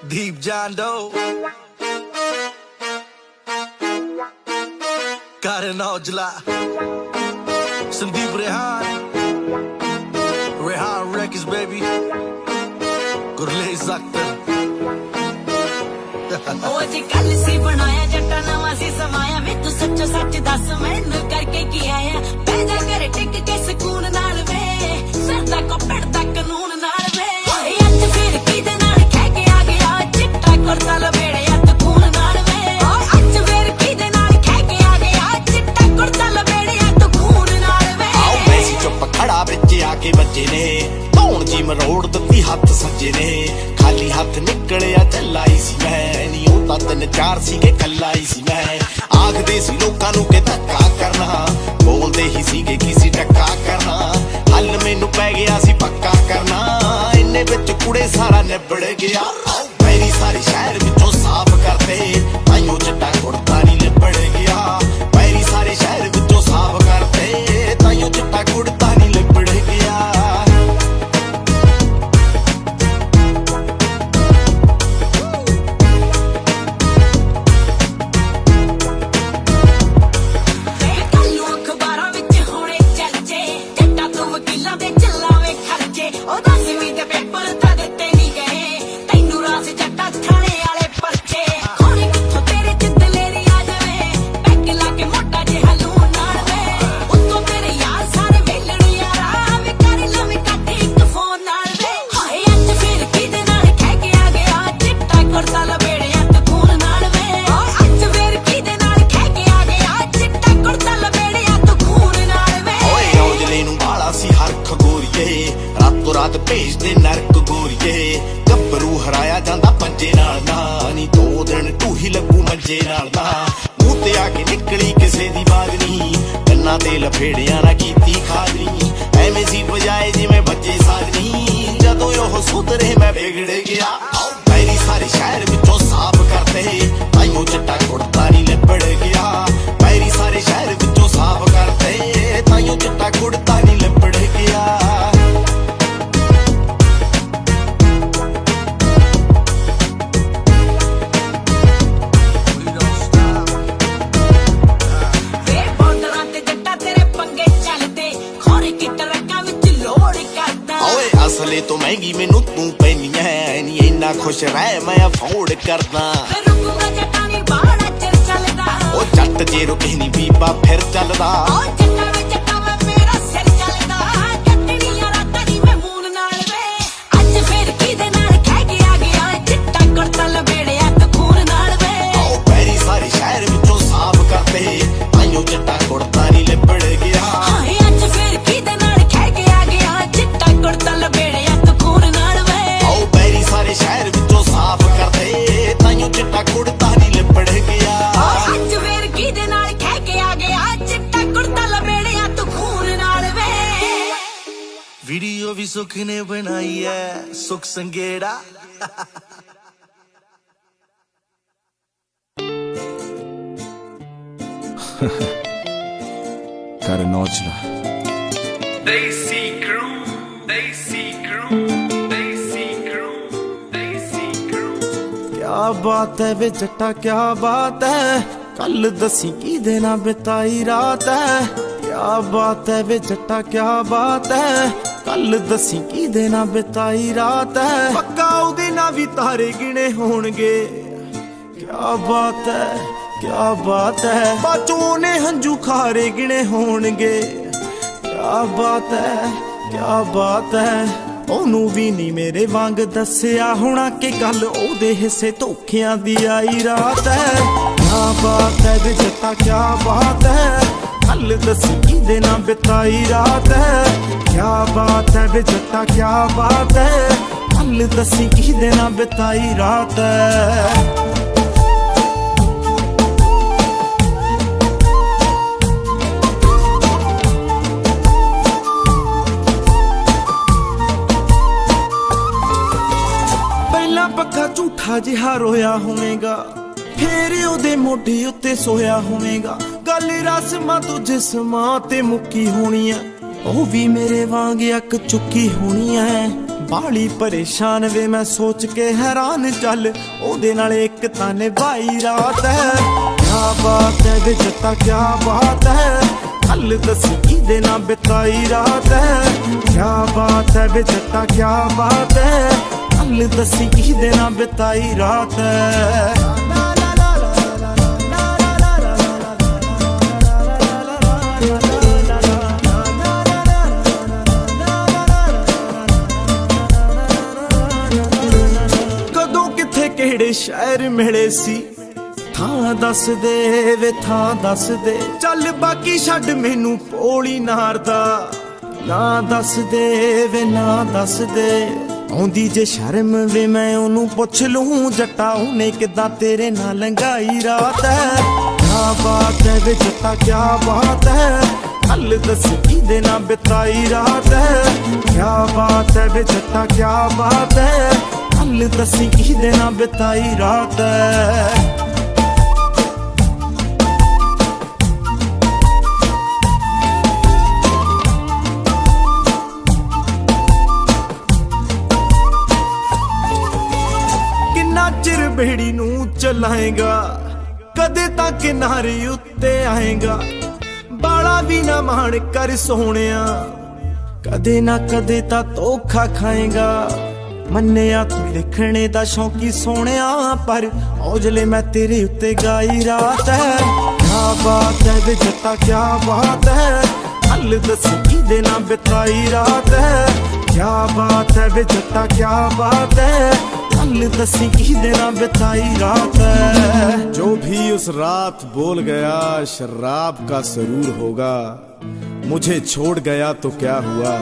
Deep John Doe, Karan Aujla, Sandeep Rehan Records baby, Gurlez Akhtar. ਉਹ ਜੇ ਕੱਲ ਸੀ ਬਣਾਇਆ ਜੱਟਾ ਨਵਾਂ ਸੀ ਸਮਾਇਆ ਵੇ ਤੂੰ ਸੱਚੋ ਸੱਚ ਦੱਸ ਮੈਨੂੰ ਕਰਕੇ ਕੀ ਆਇਆ ਬਹਿ ਜਾ ਘਰੇ ਟਿਕ ਕੇ ਸਕੂਨ ਨਾਲ ਵੇ ਸਰਦਾ ਕੋਪੜ ਦਾ ਕਾਨੂੰਨ ਨਾਲ ਵੇ ਓਏ ਅੱਜ ਫਿਰ ਕਿਹਦੇ ਨਾਲ ਕਹਿ ਕੇ ਆ ਗਿਆ ਚਿੱਟਾ ਕੁਰਤਾ ਲਵੇੜਿਆ ਤੂੰ ਖੂਨ ਨਾਲ ਵੇ ਓਏ ਅੱਜ ਫਿਰ ਕਿਹਦੇ ਨਾਲ ਕਹਿ ਕੇ ਆ ਗਿਆ ਚਿੱਟਾ ਕੁਰਤਾ ਲਵੇੜਿਆ ਤੂੰ ਖੂਨ ਨਾਲ ਵੇ ਆਓ ਮੈਂ ਸੀ ਚੁੱਪ ਖੜਾ ਵਿੱਚ ਆ ਕੇ ਬੱਜੇ ਨੇ ਧੌਣ ਜੀ ਮਰੋੜ ਦਿੱਤੀ ਹੱਥ ਸੱਜੇ ਨੇ ਖਾਲੀ ਹੱਥ ਨਿਕਲਿਆ ਚੱਲਾਈ ਸੀ ਮੈਂ ਨੀ ਉਹ ਤਾਂ ਤਿੰਨ ਚਾਰ ਸੀਗੇ ਕੱਲਾਈ ਸੀ ਮੈਂ ਆਖਦੇ ਸੀ ਲੋਕਾਂ ਨੂੰ ਕਿ ਧੱਕਾ ਕਰਨਾ ਬੋਲਦੇ ਹੀ ਸੀਗੇ ਕਿਸੇ ਟੱਕਾ ਕਰਨਾ ਹੱਲ ਮੈਨੂੰ ਪੈ ਗਿਆ ਸੀ ਪੱਕਾ ਕਰਨਾ ਇੰਨੇ ਵਿੱਚ ਕੁੜੇ ਸਾਰਾ ਨਿਬੜ ਗਿਆ ਮੇਰੀ ਸਾਰੀ ਸ਼ਹਿਰ ਵਿੱਚੋਂ ਸਾਫ਼ ਕਰਦੇ ਆਈਓ ਚਿੱਟਾ ਕੁੜਤਾ ਨਹੀਂ ਲਿਬੜ ਗਿਆ ਮੇਰੀ ਸਾਰੇ ਸ਼ਹਿਰ ਵਿੱਚੋਂ ਸਾਫ਼ ਕਰਦੇ ਤਾਈਓ ਚਿੱਟਾ ਕੁੜਤਾ ਨਹੀਂ ਲਿਬੜ ਗਿਆ ਰਾਤ ਭੇਜਦੇ ਨਰਕ ਗੋਰੀਏ ਗੱਭਰੂ ਹਰਾਇਆ ਜਾਂਦਾ ਪੰਜੇ ਨਾਲ ਨਾ ਨੀ 2 ਦਿਨ ਢੂਹੀ ਲੱਗੂ ਮੰਜੇ ਨਾਲ ਨਾ ਮੂੰਹ ਤੇ ਆ ਕੇ ਨਿਕਲੀ ਕਿਸੇ ਦੀ ਬਾਗਨੀ ਕੰਨਾਂ ਤੇ ਲਫੇੜਿਆਂ ਨਾ ਕੀਤੀ ਖਾਦਨੀ ਐਵੇਂ ਸੀ ਵਜਾਏ ਜਿਵੇਂ ਬੱਚੇ ਸਾਗਨੀ ਜਦੋਂ ਉਹ ਸੁਧਰੇ ਮੈਂ ਵਿਗੜ ਗਿਆ ਮੇਰੀ ਸਾਰੇ ਸ਼ਹਿਰ ਵਿੱਚੋਂ ਸਾਫ਼ ਕਰਦੇ ਆਈਓ ਚਿੱਟਾ ਕੁੜਤਾ ਨਹੀਂ ਲਿਬੜ ਗਿਆ ਮੇਰੀ ਸਾਰੇ ਸ਼ਹਿਰ ਵਿੱਚੋਂ ਸਾਫ਼ ਕਰਦੇ ਤਾਈਓ ਚਿੱਟਾ ਕੁੜਤਾ ਨਹੀਂ ਲਿਬੜ ਗਿਆ ਅਸਲੇ ਤੋਂ ਮਹਿੰਗੀ ਮੈਨੂੰ ਤੂੰ ਪੈਣੀ ਐ ਨੀ ਇੰਨਾ ਖੁਸ਼ ਰਹਿ ਮੈਂ ਅਫੋਰਡ ਕਰਦਾ ਰੁਕੂਗਾ ਜੱਟਾਂ ਨੀ ਬਾੜਾ ਚਿਰ ਚੱਲਦਾ ਉਹ ਜੱਟ ਜੇ ਰੁਕੇ ਨੀ ਬੀਬਾ ਫਿਰ ਚੱਲਦਾ ਉਹ ਜੱਟਾਂ ਵਿੱਚ ਜੱਟਾਂ ਵਾ ਮੇਰਾ ਸਿਰ ਚੱਲਦਾ ਜੱਟਣੀਆਂ ਰਾਤਾਂ ਦੀ ਮੈਂ ਮੂਨ ਨਾਲ ਵੇ ਅੱਜ ਫਿਰ ਕਿਹਦੇ ਨਾਲ ਕਹਿ ਕੇ ਆ ਗਿਆ ਚਿੱਟਾ ਕੁੜਤਾ ਲਵੇੜਿਆ ਤੂੰ ਖੂਨ ਨਾਲ ਵੇ ਆਓ ਪੈਰੀ ਸਾਰੇ ਸ਼ਹਿਰ ਵਿੱਚੋਂ ਸਾਫ਼ ਕਰਦੇ ਆਈਓ ਚਿੱਟਾ ਕੁੜਤਾ ਨਹੀਂ ਲਿਬੜ ਗਿਆ ਹਾਏ ਅੱਜ ਫਿਰ ਕਿਹਦੇ ਨਾਲ ਕਹਿ ਕੇ ਆ ਗਿਆ ਚਿੱਟਾ ਕੁੜਤਾ ਲਵੇੜਿਆ ਤੂੰ ਖੂਨ ਨਾਲ ਵੇ ਆਓ ਪੈਰੀ ਸਾਰੇ ਸ਼ਹਿਰ ਵਿੱਚੋਂ ਸਾਫ਼ ਕਰਦੇ ਤਾਈਓ ਚਿੱਟਾ ਕੁੜਤਾ ਨਹੀਂ ਲਿਬੜ ਗਿਆ ਅੱਜ ਫਿਰ ਕਿਹਦੇ ਨਾਲ ਕਹਿ ਕੇ ਆ ਗਿਆ ਚਿੱਟਾ ਕੁੜਤਾ ਲਵੇੜਿਆ ਤੂੰ ਖੂਨ ਨਾਲ ਵੇ वीडियो भी सुख ने बनाई है सुख Sanghera Karan Aujla. Desi crew, Desi crew, Desi crew, Desi crew. क्या बात है वे जट्टा क्या बात है कल दसी की देना बिताई रात है क्या बात है वे जट्टा क्या बात है कल दसी की देना बिताई रात है पक्का उदे ना भी तारे गिने होणगे क्या बात है बाचों ने हंजू खारे गिने होणगे क्या बात है ਉਹਨੂੰ ਵੀ ਨਹੀਂ ਮੇਰੇ ਵਾਂਗ ਦੱਸਿਆ ਹੋਣਾ ਕਿ ਗੱਲ ਉਹਦੇ ਹਿੱਸੇ ਧੋਖਿਆਂ ਦੀ ਆਈ ਰਾਤ ਹੈ ਕਿਆ ਬਾਤ ਹੈ ਵੇ ਜੱਟਾ ਕਿਆ ਬਾਤ ਹੈ ਕੱਲ ਦੱਸੀ ਕਿਹਦੇ ਨਾਲ ਬਿਤਾਈ ਰਾਤ ਹੈ ਕਿਆ ਬਾਤ ਹੈ ਵੇ ਜੱਟਾ ਕਿਆ ਬਾਤ ਹੈ ਕੱਲ ਦੱਸੀ ਕਿਹਦੇ ਨਾਲ ਬਿਤਾਈ ਰਾਤ ਹੈ ਪੱਖਾ ਝੂਠਾ ਜਿਹਾ ਰੋਇਆ ਹੋਵੇਗਾ ਫੇਰ ਉਹਦੇ ਮੋਢੇ ਉੱਤੇ ਸੋਇਆ ਹੋਵੇਗਾ ਗੱਲ ਰਸਮਾਂ ਤੋਂ ਜਿਸਮਾਂ ਤੇ ਮੁੱਕੀ ਹੋਣੀ ਆ ਉਹ ਵੀ ਮੇਰੇ ਵਾਂਗ ਅੱਕ ਚੁੱਕੀ ਹੋਣੀ ਐ ਬਾਲੀ ਪਰੇਸ਼ਾਨ ਵੇ ਮੈਂ ਸੋਚ ਕੇ ਹੈਰਾਨ ਚੱਲ ਉਹਦੇ ਨਾਲ ਇੱਕ ਤਾਂ ਨਿਭਾਈ ਰਾਤ ਹੈ ਕਿਆ ਬਾਤ ਹੈ ਵੇ ਜੱਟਾ ਕਿਆ ਬਾਤ ਹੈ ਕੱਲ ਦੱਸੀ ਕਿਹਦੇ ਨਾਲ ਬਿਤਾਈ ਰਾਤ ਹੈ ਕਿਆ ਬਾਤ ਹੈ ਵੇ ਜੱਟਾ ਕਿਆ ਬਾਤ ਹੈ ਕੱਲ ਦੱਸੀ ਕਿਹਦੇ ਨਾਲ ਬਿਤਾਈ ਰਾਤ ਹੈ ਕਿਹੜੇ ਸ਼ਹਿਰ ਮਿਲੇ ਸੀ ਥਾਂ ਦੱਸ ਦੇ ਵੇ ਥਾਂ ਦੱਸ ਦੇ ਚੱਲ ਬਾਕੀ ਛੱਡ ਮੈਨੂੰ ਪੋਲੀ ਨਾਰਦਾ ਨਾ ਦੱਸ ਦੇ ਵੇ ਨਾ ਦੱਸ ਦੇ ਆਉਂਦੀ ਜੇ ਸ਼ਰਮ ਵੇ ਮੈਂ ਉਹਨੂੰ ਪੁੱਛ ਲੂੰ ਜੱਟਾ ਉਹਨੇ ਕਿੱਦਾਂ ਤੇਰੇ ਨਾਲ ਲੰਘਾਈ ਰਾਤ ਹੈ ਕਿਆ ਬਾਤ ਹੈ ਵੇ ਜੱਟਾ ਕਿਆ ਬਾਤ ਹੈ ਕੱਲ ਦੱਸ ਕਿਹਦੇ ਨਾਲ ਬਿਤਾਈ ਰਾਤ ਹੈ ਕਿਆ ਬਾਤ ਹੈ ਵੇ ਜੱਟਾ ਕਿਆ ਬਾਤ ਹੈ ਕੱਲ ਦੱਸੀ ਕਿਹਦੇ ਨਾਲ ਬਿਤਾਈ ਰਾਤ ਹੈ ਕਿੰਨਾ ਚਿਰ ਬੇੜੀ ਨੂੰ ਚਲਾਏਗਾ ਕਦੇ ਤਾਂ ਕਿਨਾਰੇ ਉੱਤੇ ਆਏਗਾ ਬਾਲਾ ਵੀ ਨਾ ਮਾਣ ਕਰ ਸੋਹਣਿਆ ਕਦੇ ਨਾ ਕਦੇ ਤਾਂ ਧੋਖਾ ਖਾਏਗਾ ਮੰਨਿਆ ਤੂੰ ਲਿਖਣੇ ਦਾ ਸ਼ੌਂਕੀ ਸੋਹਣਿਆ ਪਰ ਔਜਲੇ ਮੈਂ ਤੇਰੇ ਉੱਤੇ ਗਾਈ ਰਾਤ ਹੈ ਕਿਆ ਬਾਤ ਹੈ ਵੇ ਜੱਟਾ ਕਿਆ ਬਾਤ ਹੈ ਕੱਲ ਦੱਸ ਕਿਹਦੇ ਨਾਲ ਬਿਤਾਈ ਰਾਤ ਹੈ ਕਿਆ ਬਾਤ ਹੈ ਵੇ ਜੱਟਾ ਕਿਆ ਬਾਤ ਹੈ ਕੱਲ ਦੱसी किहदे नाल बिताई रात है जो भी उस रात बोल गया शराब का सरूर होगा मुझे छोड़ गया तो क्या हुआ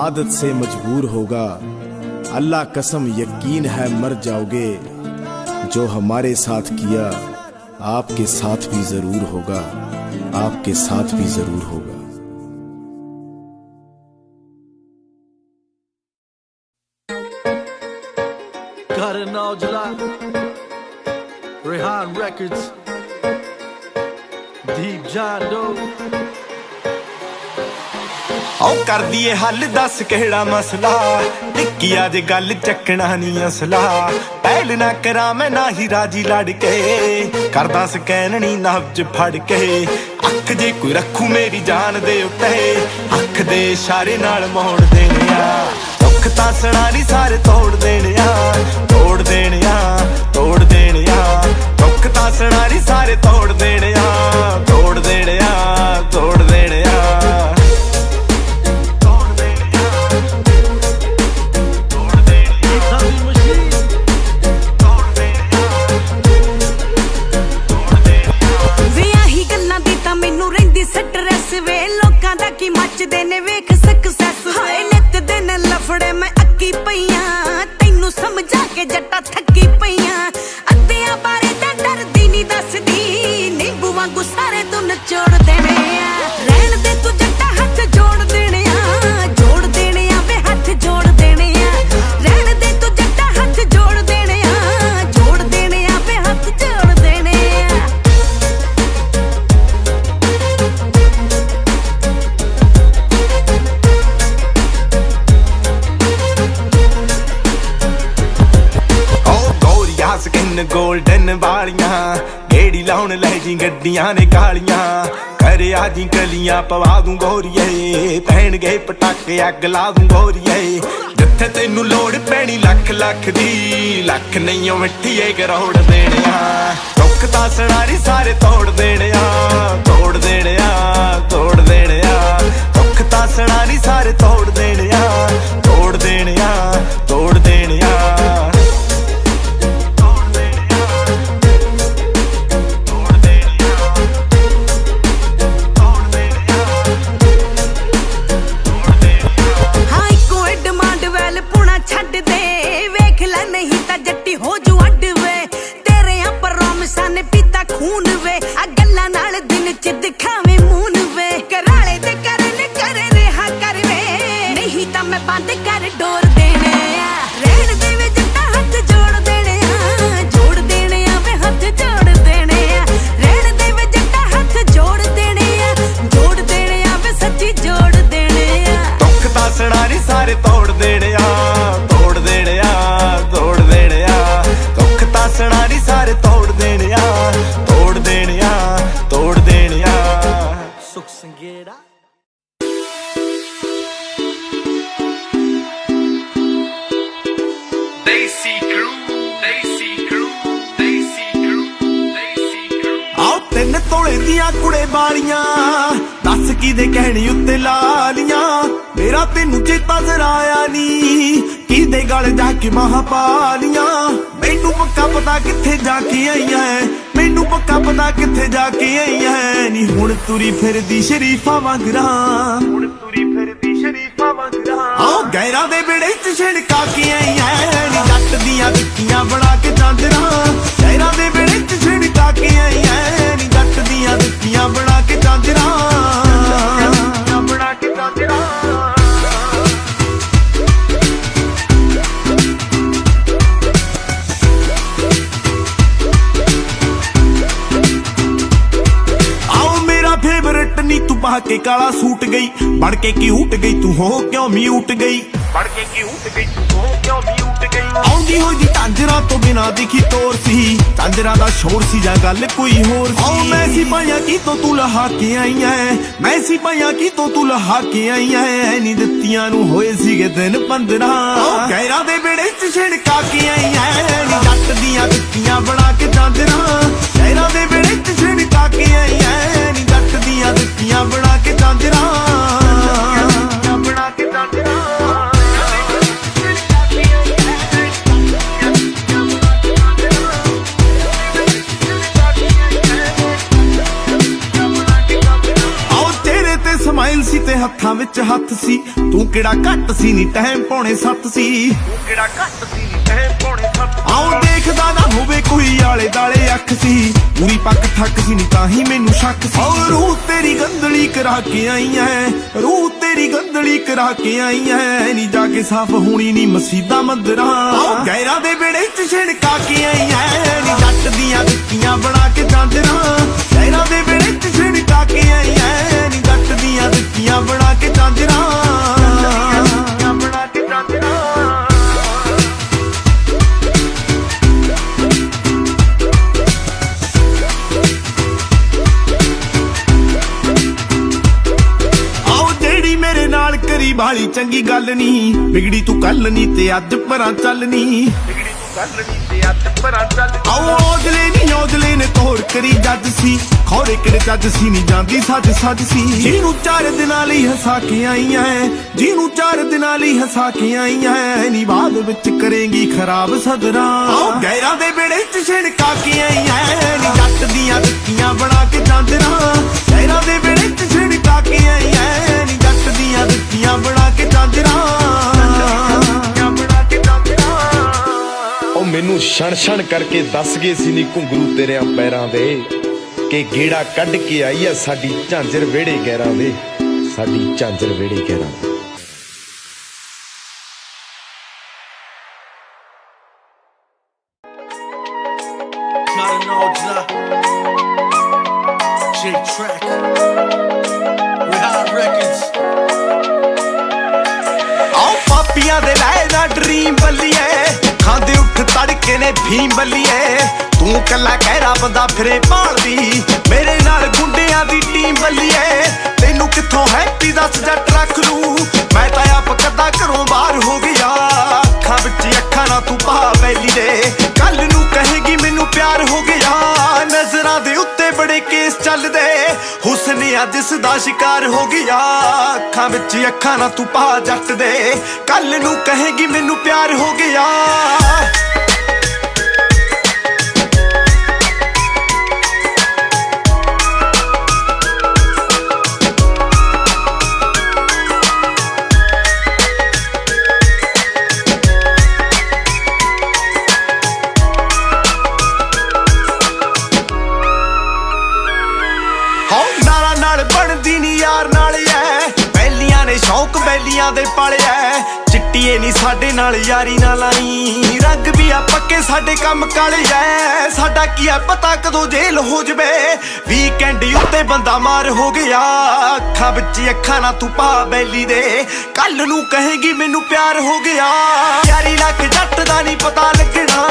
आदत से मजबूर होगा अल्लाह कसम यकीन है मर जाओगे जो हमारे साथ किया आपके साथ भी जरूर होगा आपके साथ भी जरूर होगा। Got it now, July. Rehan Records. Deep John Doe. औ कर दिए हल दस केड़ा मसला टिक्की अज गल चकना नहीं असला पहल ना करा मैं ना ही राजी लड़ के कर दस कहनी नब्ज फड़ के अख जे कोई रखू मेरी जान दे उत्ते अख दे इशारे नाल मोड़ देने आ दुख तां सुनानी सारे तोड़ देने आ तोड़ देने आ तोड़ देने आ दुख तां सुनानी सारे तोड़ देने आ तोड़ देने आ तोड़ देने आ स्ट्रेस वे लोकां दा की मचदे ने वेख सक्सेस हाय नित दिन लफड़े मैं अक्की पईयां तैनू समझा के जट्टा थक्की पईयां अत्तियां बारे तां डरदी नहीं दसदी नींबू वांगू सारे तू नचोड़ देने आ रहन दे तू जट्टा हाथ जोड़ देने आ वे हाथ जोड़ देने आ रहन दे तू जट्टा हाथ जोड़ देने आ वे हाथ जोड़ देने आ स्किन गोल्डन वालियां गेड़ी लाउन लै जी गड्डियां ने कालियां करे आजी गलियां पवा दूं गोरिए पहन गए पटाके अग ला दूं गोरिए जिथे तेनू लोड़ पैनी लख लख दी लख नहीं मिट्ठीए करोड़ देने आ दुख तां सुनारी सारे तोड़ देने आ तोड़ देने आ तोड़ देने आ दुख तां सुनारी सारे तोड़ देने आ तोड़ देने आ तोड़ देने आ छड्ड दे वेख ले नहीं ता जट्टी हो जू अड वे तेरे पर रोमसा ने पीता खून वे आ गल्लां नाल दिन च दिखावे मून वे कराले ते करन कर रहा कर वे नहीं ता मैं बंद कर डोर देने आ रहन दे वे जट्टा हाथ जोड़ देने आ वे हाथ जोड़ देने आ रहन दे वे जट्टा हाथ जोड़ देने आ वे सच्ची जोड़ देने ਨੀ ਸਾਰੇ ਤੋੜ ਦੇਣੇ ਆ, ਤੋੜ ਦੇਣੇ ਆ, ਤੋੜ ਦੇਣੇ ਆ। ਦੁੱਖ ਤਾਸਣਾ ਨੀ ਸਾਰੇ ਤੋੜ ਦੇਣੇ ਆ, ਤੋੜ ਦੇਣੇ ਆ, ਤੋੜ ਦੇਣੇ ਆ। ਸੁਖ Sangera Desi Crew, Desi Crew, Desi Crew, Desi Crew. ਆਓ 3 ਤੋਲੇ ਦੀਆਂ ਕੁੜੇ ਵਾਲੀਆਂ ਦੱਸ ਕਿਦੇ ਕਹਿਣੀ ਉੱਤੇ ਲਾਲੀਆਂ। ਮੇਰਾ ਤੈਨੂੰ ਚੇਤਾ ਜ਼ਰਾ ਆਇਆ ਨੀ ਕਿਦੇ ਗਲ ਜਾ ਕੇ ਮਹਾਂ ਪਾਲੀਆਂ। ਮੈਨੂੰ ਪੱਕਾ ਪਤਾ ਕਿੱਥੇ ਜਾ ਕੇ ਆਈਆਂ, ਮੈਨੂੰ ਪੱਕਾ ਪਤਾ ਕਿੱਥੇ ਜਾ ਕੇ ਆਈਆਂ ਨੀ। ਹੁਣ ਤੁਰੀ ਫਿਰਦੀ ਸ਼ਰੀਫਾਂ ਵਾਂਗਰਾਂ, ਹੁਣ ਤੁਰੀ ਫਿਰਦੀ ਸ਼ਰੀਫਾਂ ਵਾਂਗਰਾਂ। ਆਓ ਗੈਰਾਂ ਦੇ ਵਿੜੇ ਚ ਛਿੜਕਾ ਕੇ ਆਈਆਂ ਨੀ। ਜੱਟ ਦੀਆਂ ਵਿੱਕੀਆਂ ਬਣਾ ਕੇ ਜਾਂਦਰਾਂ, ਗੈਰਾਂ ਦੇ ਵਿੜੇ ਚ ਛਿੜਕਾ ਕੇ ਆਈਆਂ ਨੀ। ਜੱਟ ਦੀਆਂ ਵਿੱਕੀਆਂ ਬਣਾ ਕੇ ਜਾਂਦਰਾਂ, ਬਣਾ ਕੇ ਜਾਂਦਰਾਂ। ਫੇਵਰਟ ਨੀ ਤੂੰ ਪਾ ਕੇ ਕਾਲਾ ਸੂਟ ਗਈ, ਬਣ ਕੇ ਕਿਊਟ ਗਈ ਤੂੰ ਹੋ ਕਿਉਂ ਮਿਊਟ ਗਈ, ਬਣ ਕੇ ਕਿਊਟ ਗਈ ਤੂੰ ਹੋ ਕਿਉਂ ਮਿਊਟ ਗਈ। ਆਉਂਦੀ ਹੋਈ ਜੀ ਝਾਂਜਰਾਂ ਤੋਂ ਬਿਨਾਂ ਦਿਖੀ ਤੋਰ ਸੀ, ਝਾਂਜਰਾਂ ਦਾ ਸ਼ੋਰ ਸੀ ਜਾਂ ਗੱਲ ਕੋਈ ਹੋਰ ਸੀ। ਆਓ ਮੈਂ ਸੀ ਪਾਇਆ ਕੀ ਤੋਂ ਤੂੰ ਲਹਾ ਕੇ ਆਈ ਐ, ਮੈਂ ਸੀ ਪਾਇਆ ਕੀ ਤੋਂ ਤੂੰ ਲਹਾ ਕੇ ਆਈ ਐ ਨੀ। ਦਿੱਤੀਆਂ ਨੂੰ ਹੋਏ ਸੀਗੇ ਦਿਨ 15 ਗੈਰਾਂ ਦੇ ਵਿੜੇ ਚ ਛਿੜਕਾ ਕੇ ਆਈ ਐ ਨੀ। ਜੱਟ ਦੀਆਂ ਦਿੱਤੀਆਂ ਬਣਾ ਕੇ ਜਾਂਦਰਾਂ, ਗੈਰਾਂ ਦੇ ਵਿੜੇ ਚ ਛਿੜਕਾ ਕੇ ਆਈ ਐ ਨੀ। ਜੱਟ ਦੀਆਂ ਦਿੱਤੀਆਂ ਬਣਾ ਕੇ ਜਾਂਦਰਾਂ, ਬਣਾ ਕੇ ਜਾਂਦਰਾਂ। ਸਮਾਈਲ ਸੀ ਤੇ ਹੱਥਾਂ ਵਿੱਚ ਹੱਥ ਸੀ, ਤੂੰ ਕਿਹੜਾ ਘੱਟ ਸੀ ਨੀ ਟਾਈਮ ਪੌਣੇ 7 ਸੀ, ਤੂੰ ਕਿਹੜਾ ਘੱਟ ਸੀ ਨੀ ਟਾਈਮ ਪੌਣੇ 7। ਆਉ ਦੇਖਦਾ ਨਾ ਹੋਵੇ ਕੋਈ ਆਲੇ ਦਾਲੇ ਅੱਖ ਸੀ, ਪੂਰੀ ਪੱਕ ਠੱਕ ਸੀ ਨੀ ਤਾਂ ਹੀ ਮੈਨੂੰ ਸ਼ੱਕ ਸੀ। ਔਰ ਰੂਹ ਤੇਰੀ ਗੰਦਲੀ ਕਰਾ ਕੇ ਆਈ ਐ, ਰੂਹ ਤੇਰੀ ਗੰਦਲੀ ਕਰਾ ਕੇ ਆਈ ਐ ਨੀ। ਜਾ ਕੇ ਸਾਫ਼ ਹੋਣੀ ਨੀ ਮਸੀਤਾਂ ਮੰਦਰਾਂ, ਗੈਰਾਂ ਦੇ ਵਿੜੇ ਚ ਛਿੜਕਾ ਕੇ ਆਈ ਐ ਨੀ। ਜੱਟ ਦੀਆਂ ਦਿੱਤੀਆਂ ਬਣਾ ਕੇ ਜਾਂਦਰਾਂ, ਗੈਰਾਂ ਦੇ ਵਿੜੇ ਚ ਛਿੜਕਾ ਕੇ ਆਈ ਐ ਨੀ। ਜੱਟ ਦੀਆਂ ਦਿੱਤੀਆਂ ਬਣਾ ਕੇ ਜਾਂਦਰਾਂ, ਬਣਾ ਕੇ ਜਾਂਦਰਾਂ। ਆਓ ਜਿਹੜੀ ਮੇਰੇ ਨਾਲ ਕਰੀ ਬਾਲੀ ਚੰਗੀ ਗੱਲ ਨੀ, ਵਿਗੜੀ ਤੂੰ ਕੱਲ ਨੀ ਤੇ ਅੱਜ ਪਰਾਂ ਚੱਲ ਨੀ, ਵਿਗੜੀ ਤੂੰ ਕੱਲ ਨੀ ਤੇ ਅੱਜ ਪਰਾਂ ਚੱਲ। ਆਓ ਔਜਲੇ ਨੇ ਤੋਰ ਕਰੀ ਜੱਜ ਸੀ, ਖੌਰੇ ਕਿਹੜੇ ਜੱਜ ਸੀ ਨੀ ਜਾਂਦੀ ਸੱਜ ਸੱਜ ਸੀ। ਜਿਹਨੂੰ 4 ਦਿਨਾਂ ਲਈ ਹਸਾ ਕੇ ਆਈਆਂ, ਜਿਹਨੂੰ 4 ਦਿਨਾਂ ਲਈ ਹਸਾ ਕੇ ਆਈਆਂ ਨੀ। ਬਾਅਦ ਵਿੱਚ ਕਰੇਂਗੀ ਖਰਾਬ ਸਦਰਾਂ, ਆਓ ਗੈਰਾਂ ਦੇ ਵਿੜੇ ਚ ਛਿੜਕਾ ਕੇ ਆਈਆਂ ਨੀ। ਜੱਟ ਦੀਆਂ ਦਿੱਤੀਆਂ ਬਣਾ ਕੇ ਜਾਂਦਰਾਂ, ਗੈਰਾਂ ਦੇ ਵਿੜੇ ਚ ਛਿੜਕਾ ਕੇ ਆਈਆਂ ਨੀ। ਜੱਟ ਦੀਆਂ ਦਿੱਤੀਆਂ ਬਣਾ ਕੇ ਜਾਂਦਰਾਂ, ਬਣਾ ਕੇ ਜਾਂਦਰਾਂ। ਉਹ ਮੈਨੂੰ ਛਣ ਛਣ ਕਰਕੇ ਦੱਸ ਗਏ ਸੀ ਨੀ ਘੁੰਗਰੂ ਤੇਰਿਆਂ ਪੈਰਾਂ ਦੇ, ਕਿ ਗੇੜਾ ਕੱਢ ਕੇ ਆਈ ਆ ਸਾਡੀ ਝਾਂਜਰ ਵਿਹੜੇ ਗੈਰਾਂ ਦੇ, ਸਾਡੀ ਝਾਂਜਰ ਵਿਹੜੇ ਗੈਰਾਂ ਦੇ। J-Track, Rehan Records. ਆਓ ਪਾਪੀਆਂ ਦੇ ਲੈ ਨਾ ਡਰੀਮ ਬੱਲੀਏ, ਖਾਂਦੇ ਉੱਠ ਤੜਕੇ ਨੇ ਫੀਮ ਬੱਲੀਏ। ਤੂੰ ਕੱਲਾ ਕਹਿਰਾ ਬੰਦਾ ਫਿਰੇ ਭਾਲਦੀ, ਮੇਰੇ ਨਾਲ ਗੁੰਡਿਆਂ ਦੀ ਟੀਮ ਬੱਲੀਏ। ਤੈਨੂੰ ਕਿੱਥੋਂ ਹੈਪੀ ਦੱਸ ਜੱਟ ਰੱਖ ਲੂ, ਮੈਂ ਤਾਂ ਆਪ ਕੱਦਾ ਘਰੋਂ ਬਾਹਰ ਹੋ ਗਿਆ। ਅੱਖਾਂ ਵਿੱਚ ਅੱਖਾਂ ਨਾ ਤੂੰ ਪਾ ਬੈਲੀ ਦੇ, ਕੱਲ ਨੂੰ ਕਹੇਗੀ ਮੈਨੂੰ ਪਿਆਰ ਹੋ ਗਿਆ। ਨਜ਼ਰਾਂ ਦੇ ਉੱਤੇ ਬੜੇ ਕੇਸ ਚੱਲਦੇ, ਹੁਸਨ ਜਿਸ ਦਾ ਸ਼ਿਕਾਰ ਹੋ ਗਿਆ। ਅੱਖਾਂ ਵਿੱਚ ਅੱਖਾਂ ਨਾ ਤੂੰ ਪਾ ਜੱਟ ਦੇ, ਕੱਲ ਨੂੰ ਕਹੇਗੀ ਮੈਨੂੰ ਪਿਆਰ ਹੋ ਗਿਆ। ਬਣਦੀ ਨੀ ਯਾਰ ਨਾਲ ਐ, ਪਹਿਲੀਆਂ ਨੇ ਸ਼ੌਕ ਬੈਲੀਆਂ ਦੇ ਪਾਲਿਆ। ਚਿੱਟੀ ਕੁੱਟੀਏ ਨੀ ਸਾਡੇ ਨਾਲ ਯਾਰੀ ਨਾ ਲਾਈ ਰੰਗ ਵੀ ਆ ਪੱਕੇ ਸਾਡੇ ਕੰਮ ਕਾਲੇ ਐ ਸਾਡਾ ਕੀ ਆ ਪਤਾ ਕਦੋਂ ਜੇਲ ਹੋ ਜਵੇ ਵੀਕਐਂਡ ਉੱਤੇ ਬੰਦਾ ਮਾਰ ਹੋ ਗਿਆ ਅੱਖਾਂ ਵਿੱਚ ਅੱਖਾਂ ਨਾ ਤੂੰ ਪਾ ਬੈਲੀ ਦੇ ਕੱਲ ਨੂੰ ਕਹੇਗੀ ਮੈਨੂੰ ਪਿਆਰ ਹੋ ਗਿਆ ਯਾਰੀ ਲੱਖ ਜੱਟ ਦਾ ਨਹੀਂ ਪਤਾ ਲੱਗਣਾ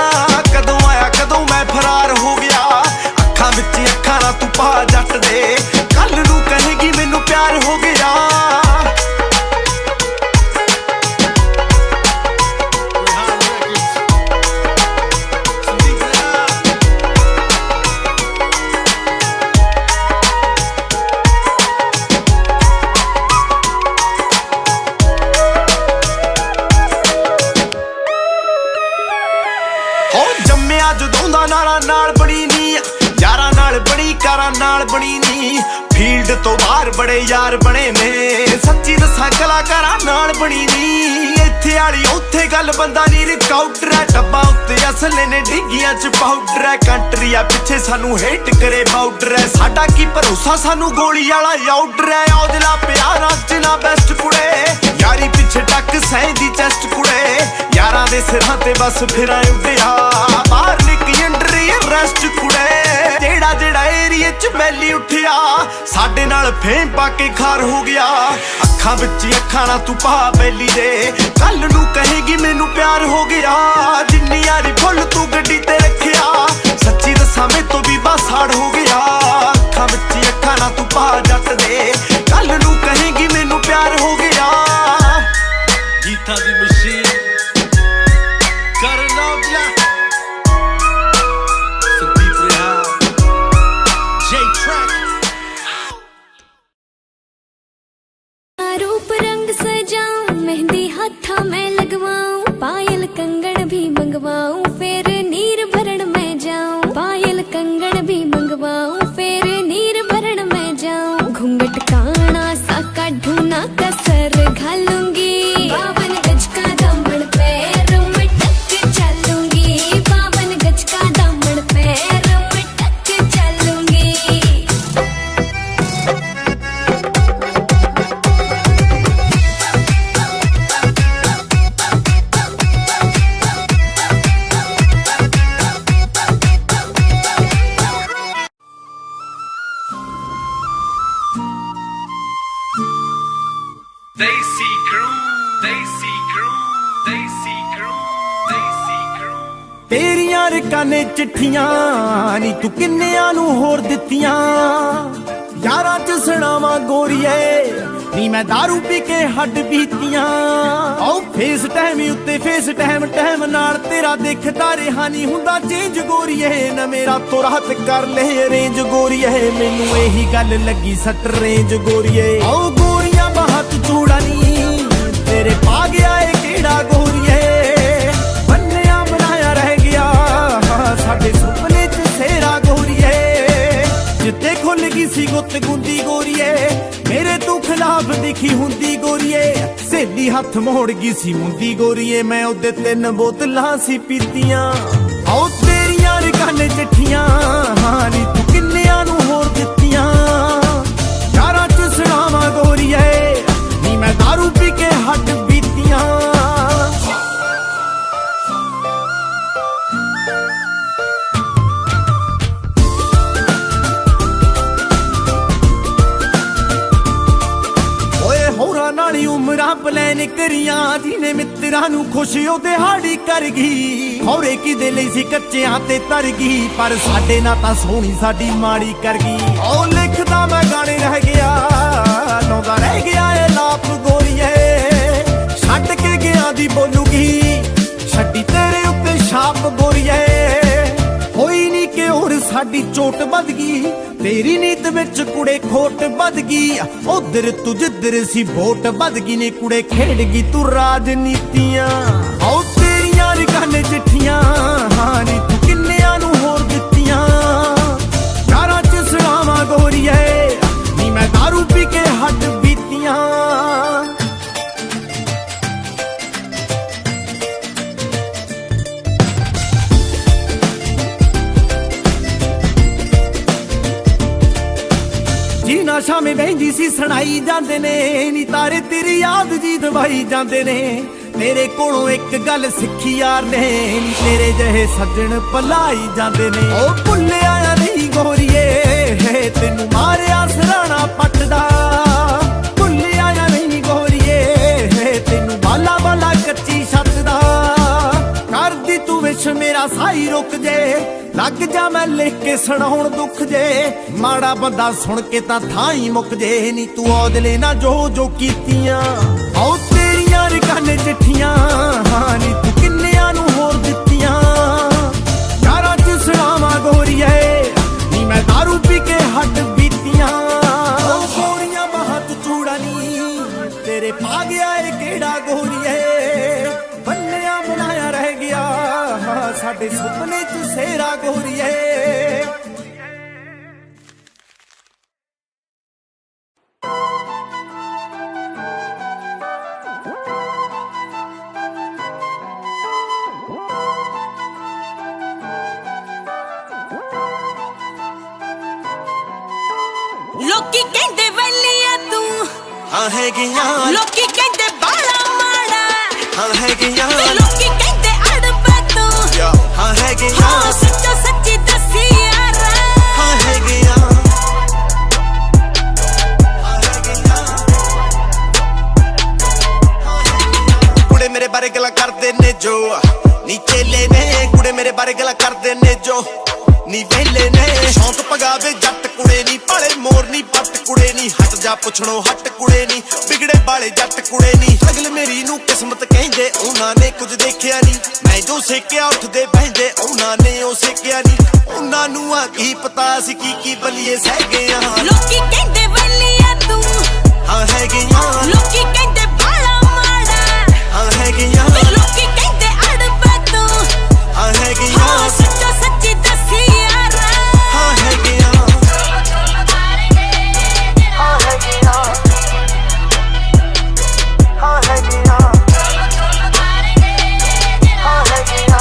ਕਦੋਂ ਆਇਆ ਕਦੋਂ ਮੈਂ ਫਰਾਰ ਹੋ ਗਿਆ ਅੱਖਾਂ ਵਿੱਚ ਅੱਖਾਂ ਨਾ ਤੂੰ ਪਾ ਜੱਟ ਦੇ ਕੱਲ ਨੂੰ ਕਹੇਗੀ ਮੈਨੂੰ ਪਿਆਰ ਹੋ ਗਿਆ ਜੰਮਿਆ ਜਦੋਂ ਦਾ ਨਾਰਾ ਨਾਲ ਬਣੀ ਨੀ ਯਾਰਾਂ ਨਾਲ ਬੜੀ ਕਾਰਾਂ ਨਾਲ ਬਣੀ ਨੀ ਫੀਲਡ ਤੋਂ ਬਾਹਰ ਬੜੇ ਯਾਰ ਬਣੇ ਨੇ ਸੱਚੀ ਦੱਸਾਂ ਕਲਾਕਾਰਾਂ ਨਾਲ ਬਣੀ ਨੀ ਇੱਥੇ ਵਾਲੀ ਉੱਥੇ ਗੱਲ ਬੰਦਾ ਨਹੀਂ ਰਿਕਾਊਟਰ ਹੈ ਡੱਬਾ ਉੱਤੇ ਅਸਲੇ ਨੇ ਡਿੱਗੀਆਂ ਚ ਪਾਊਡਰ ਹੈ ਕੰਟਰੀ ਆ ਪਿੱਛੇ ਸਾਨੂੰ ਹੇਟ ਕਰੇ ਬਾਊਡਰ ਹੈ ਸਾਡਾ ਕੀ ਭਰੋਸਾ ਸਾਨੂੰ ਗੋਲੀ ਵਾਲਾ ਆਊਡਰ ਹੈ ਔਜਲਾ ਪਿਆਰ ਅੱਜ ਨਾ ਬੈਸਟ ਕੁੜੇ ਯਾਰੀ ਪਿੱਛੇ ਟੱਕ ਸਹਿੰਦੀ ਚੈਸਟ ਕੁੜੇ ਯਾਰਾਂ ਦੇ ਸਿਰਾਂ ਤੇ ਬਸ ਫਿਰਾਂ ਉੱਡਿਆ ਬਾਹਰ ਨਿਕਲੀ ਅੰਡਰੀ ਰੈਸਟ ਕੁੜੇ ਜਿਹੜਾ ਜਿਹੜਾ ਏਰੀਏ ਚ ਮੈਲੀ ਉੱਠਿਆ ਸਾਡੇ ਨਾਲ ਫੇਮ ਪਾ ਕੇ ਖਾਰ ਹੋ ਗਿਆ ਅੱਖਾਂ ਵਿੱਚ ਅੱਖਾਂ ਨਾ ਤੂੰ ਪਾ ਬੈਲੀ ਦੇ ਕੱਲ ਨੂੰ ਕਹੇਗੀ ਮੈਨੂੰ ਪਿਆਰ ਹੋ ਗਿਆ ਜਿੰਨੀ ਯਾਰੀ ਫੁੱਲ ਤੂੰ ਗੱਡੀ ਤੇ ਰੱਖਿਆ ਸੱਚੀ ਦੱਸਾਂ ਮੈਂ ਤੋਂ ਵੀ ਬਾਸਾੜ ਹੋ ਗਿਆ ਅੱਖਾਂ ਵਿੱਚ ਅੱਖਾਂ ਨਾ ਤੂੰ ਪਾ ਜੱਟ ਦੇ ਕੱਲ ਨੂੰ ਕਹੇਗੀ ਮੈਨੂੰ ਪਿਆਰ ਹੋ ਗਿਆ ਗੀਤਾਂ ਦੀ ਮਸ਼ੀਨ ਕਰਨ ਔਜਲਾ ਸੰਦੀਪ ਰਿਹਾ J Track रूप रंग सजाऊं मेहंदी हाथा मैं लगवाऊं पायल कंगन भी मंगवाऊं फिर नीर भरण में जाऊं पायल कंगन भी मंगवाऊं फिर नीर भरण में जाऊं घूंघट काना सा काढूं ना कसर घालूंगी 52 गज का दामन पैर में टक चलूंगी 52 गज का दामन पैर में टक चलूंगी Desi Crew, Desi Crew, Desi Crew, Desi Crew. ਤੇਰੀਆਂ ਰਕਾਨੇ ਚਿੱਠੀਆਂ ਨੀ ਤੂੰ ਕਿੰਨਿਆਂ ਨੂੰ ਹੋਰ ਦਿੱਤੀਆਂ ਯਾਰਾਂ ਚ ਸੁਣਾਵਾਂ ਗੋਰੀਏ ਨੀ ਮੈਂ ਦਾਰੂ ਪੀ ਕੇ ਹੱਡ ਬੀਤੀਆਂ ਆਓ ਫੇਸ ਟਾਈਮ ਉੱਤੇ ਫੇਸ ਟਾਈਮ ਨਾਲ ਤੇਰਾ ਦੇਖਦਾ ਰਿਹਾ ਨਹੀਂ ਹੁੰਦਾ ਚੇਂਜ ਗੋਰੀਏ ਨਾ ਮੇਰਾ ਤੋਂ ਰਾਤ ਕਰ ਲੈ ਅਰੇਂਜ ਗੋਰੀਏ ਮੈਨੂੰ ਇਹੀ ਗੱਲ ਲੱਗੀ ਸੱਟ ਰੇਂਜ ਗੋਰੀਏ ਆਓ ਗੋਰੀਆਂ ਬਾਹਤ ਚੂੜਾ ਨੀ ਤੇਰੇ ਪਾ ਗਿਆ ਏ ਕਿਹੜਾ ਗੋਰੀਏ ਬੰਨਿਆ ਬਣਾਇਆ ਰਹਿ ਗਿਆ ਸਾਡੇ ਸੁਪਨੇ ਚ ਸੇਰਾ ਗੋਰੀਏ ਜਿੱਤੇ ਖੁੱਲ ਗਈ ਸੀ ਗੁੱਤ ਗੁੰਦੀ ਗੋਰੀਏ ਮੇਰੇ ਤੂੰ ਖਿਲਾਫ ਦਿਖੀ ਹੁੰਦੀ ਗੋਰੀਏ ਸਹੇਲੀ ਹੱਥ ਮੋੜ ਗਈ ਸੀ ਮੁੰਦੀ ਗੋਰੀਏ ਮੈਂ ਉਹਦੇ 3 ਬੋਤਲਾਂ ਸੀ ਪੀਤੀਆਂ ਆਓ ਤੇਰੀਆਂ ਰਕਾਨੇ ਚਿੱਠੀਆਂ ਹਾਂ ਨੀ ਤੂੰ ਕਿੰਨਿਆਂ ਨੂੰ ਹੋਰ ਦਿੱਤੀਆਂ ਯਾਰਾਂ ਚ ਸੁਣਾਵਾਂ ਗੋਰੀਏ ਨੀ ਮੈਂ ਦਾਰੂ ਪੀ ਕੇ ਹੱਡ ਬੀਤੀਆਂ ਨਾਲੀ ਉਮਰਾਂ ਪਲੈਨ ਕਰੀਆਂ ਜਿਹਨੇ ਮਿੱਤਰਾਂ ਨੂੰ ਖੁਸ਼ ਉਹ ਦਿਹਾੜੀ ਕਰ ਗਈ ਹੌਰੇ ਕਿਦੇ ਲਈ ਸੀ ਕੱਚਿਆਂ ਤੇ ਤਰ ਗਈ ਪਰ ਸਾਡੇ ਨਾਲ ਤਾਂ ਸੋਹਣੀ ਸਾਡੀ ਮਾੜੀ ਕਰ ਗਈ ਉਹ ਲਿਖਦਾ ਮੈਂ ਗਾਣੇ ਰਹਿ ਗਿਆ ਲਾਉਂਦਾ ਰਹਿ ਗਿਆ ਏ ਲਾਪ ਗੋਰੀਏ ਛੱਡ ਕੇ ਗਿਆ ਦੀ ਬੋਲੂਗੀ ਛੱਡੀ ਤੇਰੇ ਉੱਤੇ ਛਾਪ ਗੋਰੀਏ ਹੋਈ ਨੀ ਕਿ ਹੋਰ ਸਾਡੀ ਚੋਟ ਵੱਧ ਗਈ ਤੇਰੀ ਨੀਤ ਵਿੱਚ ਕੁੜੇ ਖੋਟ ਵੱਧ ਗਈ ਉਧਰ ਤੂੰ ਜਿੱਧਰ ਸੀ ਵੋਟ ਵੱਧ ਗਈ ਨੇ ਕੁੜੇ ਖੇਡ ਗਈ ਤੂੰ ਰਾਜਨੀਤੀਆਂ ਆਓ ਤੇਰੀਆਂ ਰਕਾਨੇ ਚਿੱਠੀਆਂ ਹਾਂ ਨੀ ਤੂੰ ਕਿੰਨਿਆਂ ਨੂੰ ਹੋਰ ਦਿੱਤੀਆਂ ਯਾਰਾਂ ਚ ਸੁਣਾਵਾਂ ਗੋਰੀਏ ਨੀ ਮੈਂ ਦਾਰੂ ਪੀ ਕੇ ਹੱਡ ਬੀਤੀਆਂ ਸ਼ਾਮੇ ਬਹਿੰਦੀ ਸੀ ਸੁਣਾਈ ਜਾਂਦੇ ਨੇ ਨੀ ਤਾਰੇ ਤੇਰੀ ਯਾਦ ਜੀ ਦਵਾਈ ਜਾਂਦੇ ਨੇ तेरे कोलों एक गल सिखी यार ने, तेरे जहे सज्जन भलाई जांदे ने। ओ भुल्ले आया नहीं गोरीए तेनू मारिया सराणा पटदा, भुल्ले आया नहीं गोरीए तेनू बाला बाला कच्ची छत दा। कर दी तू विश मेरा साई रुक जे, लग जा मैं लिख के सुनाउण दुख जे। माड़ा बंदा सुन के तां थां ही मुक जे, नी तू औदले ना जो जो कीतियां। औ तेरियां रकाने चिट्ठियां, हाँ नी तू किन्नियां नू होर दित्तियां। यारां च सुणावां गोरीए नी मैं दारू पी के हट बीतियां। गोरियां बाहां तू चूड़ा नी तेरे पा गया ए केड़ा गोरीए, बन्निया बनाया रह गया साडे सुपने च सेरा गोरीए। लोकी कहंदे वल्लिया तू हाँ है गिया, लोकी कहंदे बाला माड़ा, हाँ है गिया, लोकी कहंदे अड़बा तू, हाँ है गिया, हाँ सच्चो सच्ची दसी यार, हाँ है गिया, हाँ है गिया। कुड़े मेरे बारे गला करदे ने जो नीचे लेने, कुड़े मेरे बारे गला करदे ने जो नी वेले ने। शौक पगावे जट कुड़े नी, भाले मोर नी पट कुड़े नी। हट जा पुछणो हट कुड़े नी, बिगड़े बाले जट कुड़े नी। अगल मेरी नू किस्मत कहंदे उन्हां ने कुछ देखिया नी, मैं जो सेकिया उठदे बहिंदे उन्हां ने ओ सेकिया नी। उन्हां नू आ की पता सी की बलिए सह गए हां। लोकी कहंदे वल्लिया तू हाँ है गिया, लोकी कहंदे बाला माड़ा, हाँ है गिया, लोकी कहंदे अड़बा तू, हाँ है गिया, हाँ सच्चो सच्ची दसी यार, हाँ है गिया, हाँ है गिया, हाँ है गिया, हाँ है गिया,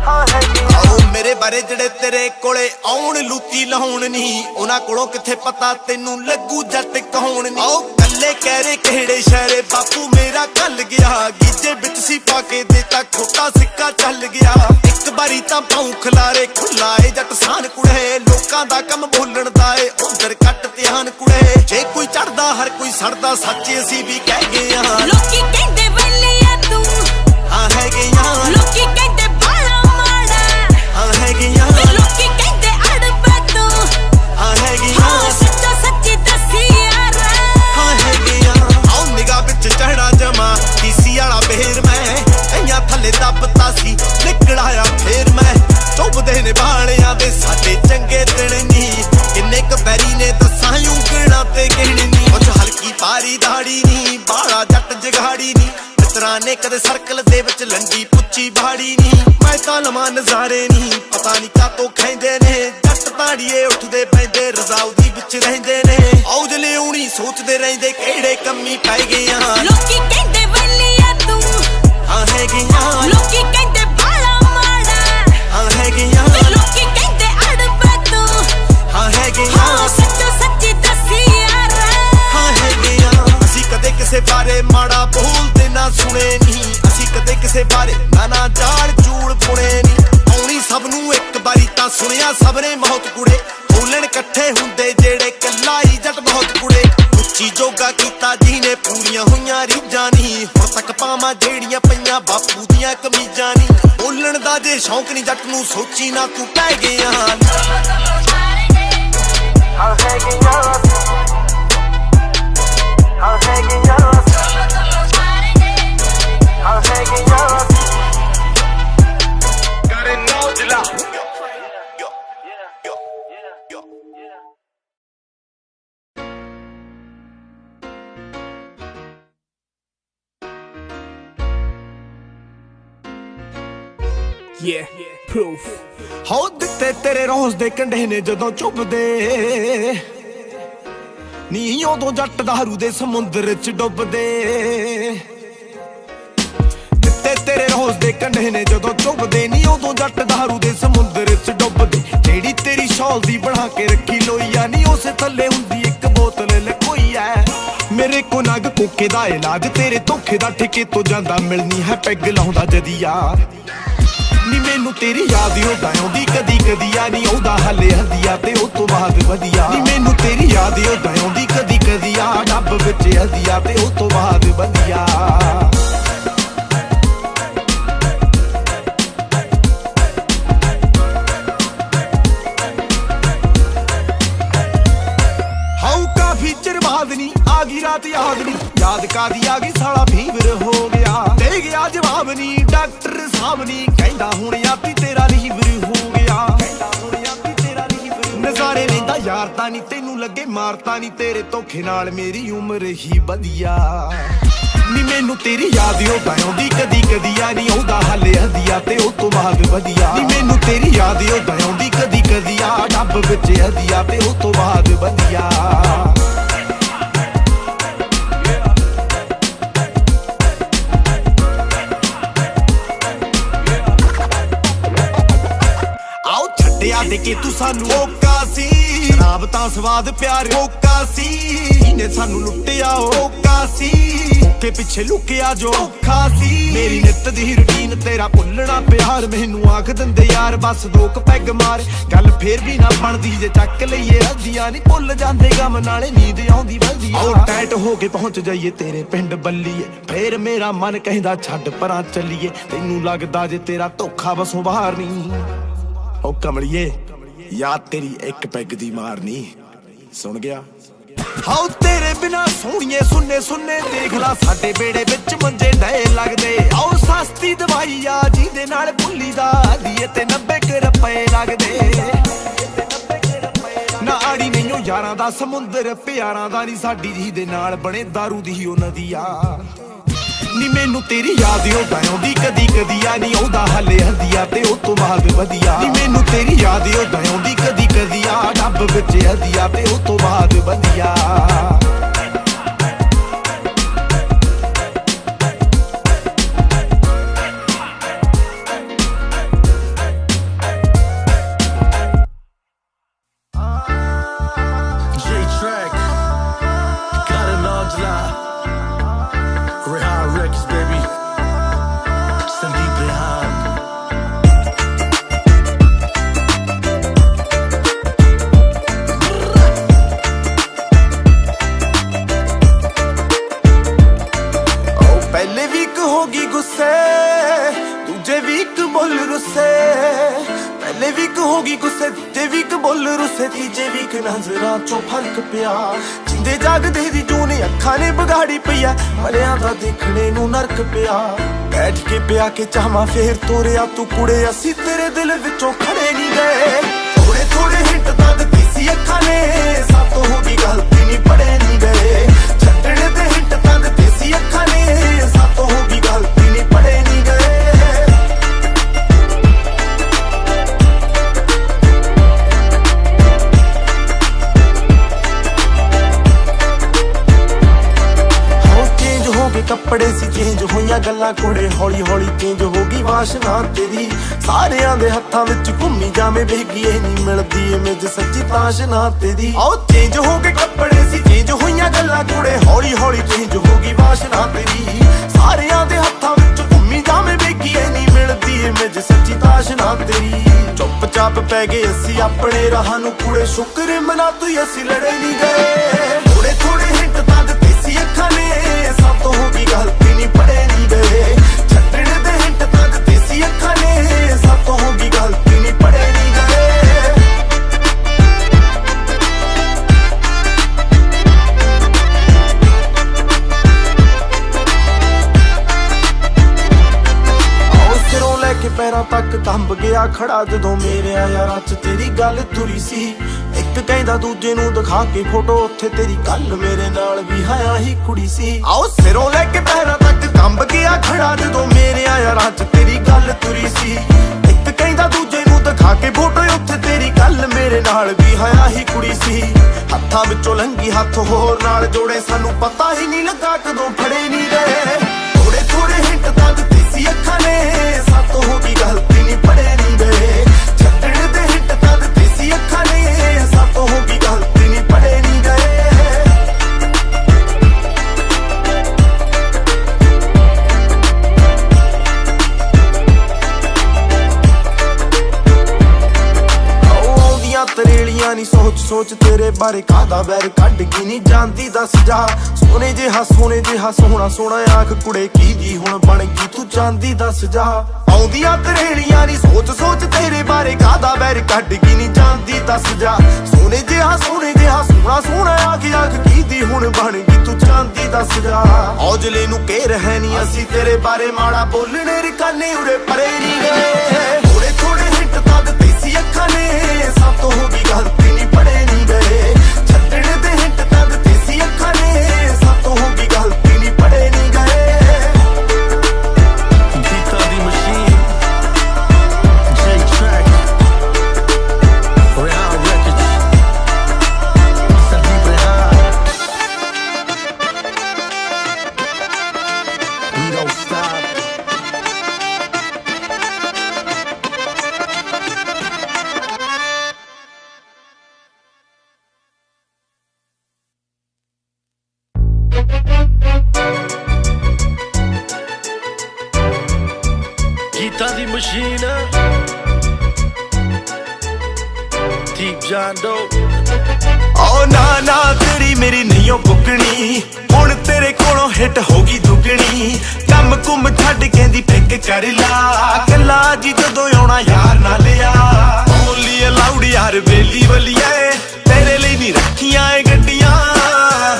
हाँ है गिया। आओ मेरे बारे जड़े तेरे कोले आउण लूती लाउण नी, उन्हां कोलों किथे पता तैनू लगू जट कौन नी। आओ कल्ले कहरे किहड़े शहरे बापू मेरा कल गया, गीजे विच सी पाके देता खोटा सिक्का चल गया। एक बारी तां पाऊं खलारे खुलाए जट सान कुड़े, लोकां दा कम बोलण दा ए उधर कट ध्यान कुड़े। जे कोई चढ़दा हर कोई सड़दा सच्च असीं भी कह गए हां। लोकी कहंदे वल्लिया तू हाँ है गिया, लोकी कहंदे बाला माड़ा, हाँ है गिया, लोकी कहंदे अड़बा तू, हाँ है गिया, हाँ सच्चो सच्ची दसी यार, हाँ है गिया। आओ निगाह विच चढ़ा जमा टीसी वाला बेर मैं, कईयां थल्ले दबता सी निकल आया फेर मैं। चुभदे ने बालियां दे साडे चंगे दिन नी, किन्ने क बैरी ने दसां ਉਂਗਲਾਂ ते गिहणी नी। कुछ हल्की पारी दाड़ी नी, बाला जट जगाड़ी नी, मित्रां ने कदे सर्कल दे विच लंडी पुੱਚੀ बाड़ी नी। मैं तां लवां नज़ारे नी, पता नी कातों खैंदे ने जट ताड़ीए उठदे पैंदे रज़ाऊ दी विच रहिंदे ने। औजले उणी सोचदे रहिंदे किहड़े कम्मी पै गए हां। लोकी कहंदे वल्लिया तू हाँ है गिया, लोकी कहंदे बाला माड़ा, हाँ है गिया, लोकी कहंदे अड़बा तू, हाँ है गिया, हाँ सच्चो सच्ची दसी यार, हाँ है गिया। असीं कदे किसे बारे माड़ा बोलदे ना सुने नी, असीं कदे किसे बारे ना जाल जूल पुणे नी। आउणी सब नू एक बारी तां सुनिया सबने बहुत कुड़े, बोलण इकट्ठे हुंदे जेड़े कल्ला ही जट बहुत कुड़े। ਉੱਚੀ ਜੋਗਾ ਕੀਤਾ ਜੀ ਨੇ ਪੂਰੀਆਂ ਹੋਈਆਂ ਰੀਝਾਂ ਨੀ, ਹੁਣ ਤੱਕ ਪਾਵਾਂ ਜਿਹੜੀਆਂ ਪਈਆਂ ਬਾਪੂ ਦੀਆਂ ਕਮੀਜ਼ਾਂ ਨੀ। ਬੋਲਣ ਦਾ ਜੇ ਸ਼ੌਂਕ ਨੀ ਜੱਟ ਨੂੰ ਸੋਚੀ ਨਾ ਤੂੰ ਪੈ ਗਿਆ। ਹਾਂ ਹੈ ਗਿਆ, ਹਾਂ ਹੈ ਗਿਆ, ਹਾਂ ਹੈ ਗਿਆ। Got it now, Jila. Yeah, proof. ਹੋ ਦਿੱਤੇ ਤੇਰੇ ਰੋਜ਼ ਦੇ ਕੰਢੇ ਨੇ ਜਦੋਂ ਚੁੱਭਦੇ ਨੀ, ਉਦੋਂ ਜੱਟ ਦਾਰੂ ਦੇ ਸਮੁੰਦਰ ਚ ਡੁੱਬਦੇ। ਦਿੱਤੇ ਤੇਰੇ ਰੋਜ਼ ਦੇ ਕੰਢੇ ਨੇ ਜਦੋਂ ਚੁੱਭਦੇ ਨੀ, ਉਦੋਂ ਜੱਟ ਦਾਰੂ ਦੇ ਸਮੁੰਦਰ ਚ ਡੁੱਬਦੇ। ਜਿਹੜੀ ਤੇਰੀ ਸ਼ੌਲ ਦੀ ਬਣਾ ਕੇ ਰੱਖੀ ਲੋਈਆ ਨੀ, ਉਸੇ ਥੱਲੇ ਹੁੰਦੀ ਇੱਕ ਬੋਤਲ ਲਕੋਈ ਐ। मेरे को नग कोके दा इलाज तेरे धोखे दा ठेके तो जांदा मिलनी है पैग लाउंदा जदिया नी मैनू तेरी याद उदा आउंदी कदी कदी आ नी आउंदा हले हदिया ते उस तो बाद वधिया नी मैनू तेरी याद उदा आउंदी कदी कदी आ डब विच हदिया ते उस तो बाद वधिया आगी रात याद नी याद कादी आ गई साला फीवर हो गया दे गया जवाब नी डॉक्टर साहब नी कहंदा हुण याती तेरा लीवर हो गया नज़ारे लेंदा यार ता नी तेनू लगे मारता नी तेरे धोखे नाल मेरी उम्र ही वधिया नी मैनू तेरी याद उदा आउंदी कदी कदी आ नी आउंदा हले हदिया ते उस तो बाद वधिया नी मैनू तेरी याद उदा आउंदी कदी कदी आ डब विच हदिया ते उस तो बाद वधिया दे के तू सानू ओका सी शराब तां स्वाद प्यार ओका सी इने सानू लुटिया ओका सी के पिछे लुकिया जो औखा सी मेरी नित दी रूटीन तेरा भुलना प्यार मैनू आख दिंदे यार बस दो क पैग मार गल फेर भी ना बनदी जे चक लईए हदियां नी भुल जांदे गम नाले नींद आउंदी वधिया ओ टैट हो के पहुंच जाइए तेरे पिंड बल्लीए फेर मेरा मन कहंदा छड्ड परां चलीए तैनू लगदा जे तेरा धोखा बसों बाहर नी ओ कमलिए याद तेरी एक पैग दी मारनी सुन गया हाउ तेरे बिना सोहणिए सुन्ने सुन्ने देख ला साडे बेड़े विच मंजे डे लगदे आओ सस्ती दवाई आ जिहदे नाल भुल्ली दा दिए ते 90 रुपए लगदे ना आड़ी नहीं ओ यारां दा समुंदर प्यारां दा नी साडी जिहदे नाल बने दारू दी ओ नदिया नी मैनू तेरी याद उदा आउंदी कदी कदी आ नी आउंदा हले हदिया ते उस तो बाद वधिया नी मैनू तेरी याद उदा आउंदी कदी कदी आ डब विच हदिया ते उस तो बाद वधिया J-Track, got it large lie. Rehan Records, baby. Sandeep Rehan. पहले वीक होगी गुस्से दूजे वीक बोल रुस्से पहले वीक होगी गुस्से दूजे वीक बोल रुस्से तीजे वीक नजरां चों फर्क पिया जिंदे जागदे दी जूनी अखां ने बिगाड़ी पईया मरियां दा देखणे नूं नरक पिया बैठ के पिया के चाहवां फेर तोरिया तू कुड़े असी तेरे दिल विचों खड़े नहीं गए थोड़े थोड़े हिंट तां दित्ती सी अखां ने सातों हो गई गलती नहीं पढ़े नहीं गए छड्डण दे हिंट तां दित्ती सी अखां ने सातों हो गई गलती नहीं पढ़े नहीं गए कपड़े सी चेंज होइया गल्लां कोड़े हौली हौली चेंज हो गई वाशना तेरी सारियां दे हत्थां विच घुम्मी जावे बेगीए नहीं मिलदी इमेज सच्ची ताशना तेरी आओ चेंज हो गए कपड़े सी चेंज होइया गल्लां कोड़े हौली हौली चेंज हो गई वाशना तेरी सारियां दे हत्थां विच घुम्मी जावे बेगीए नहीं मिलदी इमेज सच्ची ताशना तेरी चुपचाप पै गए असी अपने राह नूं कुड़े शुक्र मना तू असी लड़े नहीं गए थोड़े थोड़े हिंट तां दित्ते सी अखां ने सातों हो गई गलती नहीं पढ़े नहीं गए छड्डण दे हिंट तां दित्ते सी अखां ने सातों हो गई गलती नहीं पढ़े नहीं गए पैरां तक कंब गया खड़ा जदों मेरे यारां च तेरी गल तुरी सी एक कहंदा दूजे नूं दिखा के फोटो उत्थे तेरी गल मेरे नाल भी हाया ही कुड़ी सी आओ सिरों लेके पैरां तक कंब गया खड़ा जदों मेरे यारां च तेरी गल तुरी सी एक कहंदा दूजे नूं दिखा के फोटो उत्थे तेरी गल मेरे नाल भी हाया ही कुड़ी सी हत्थां विचों लंघी हत्थ होर नाल जोड़े सानू पता ही नहीं लगा कदों फड़े नहीं गए थोड़े थोड़े हिंट तां दित्ते सी अखां ने सातों हो गई गलती नहीं पढ़े नहीं गए छड्डण दे हिंट तां दित्ते सी अखां ने सातों हो गई गलती नहीं पढ़े नहीं गए सोच तेरे बारे कादा बैर कड की नहीं जानती दस जा सोने जिहा सोहना सोहना आख कुड़े की दी हुण बन गई तू चांदी दस जा आउंदियां तरੇੜੀਆਂ नी सोच सोच तेरे बारे कादा बैर कड की नहीं जानती दस जा सोने जिहा सोहना सोहना आख की दी हुण बन गई तू चांदी दस जा औजले नू कह रहे नी असी तेरे बारे माड़ा बोलने रिकाने उरे परे नहीं गए थोड़े थोड़े हिंट तक तेसी अखां ने सब तो होगी गलती नहीं पड़े नहीं गए छड्डण दे हिंट तक तेसी अखां ने सब तो होगी गलती नहीं पड़े नहीं गए Gita the Machine, J-Track, Rehan Records, Sandeep Rehan. We don't stop. Gita the Machine, Deep John Doe. ओ ना ना तेरी मेरी नहीं पुकनी हुण तेरे कोलों हिट होगी दुगनी कम कुम छड्ड कहंदी पिक कर ला कला जी जदों आउणा यार ना लिया ओनली अलाउड यार बेली वलिया तेरे लिए नहीं रखियां ए गड्डियां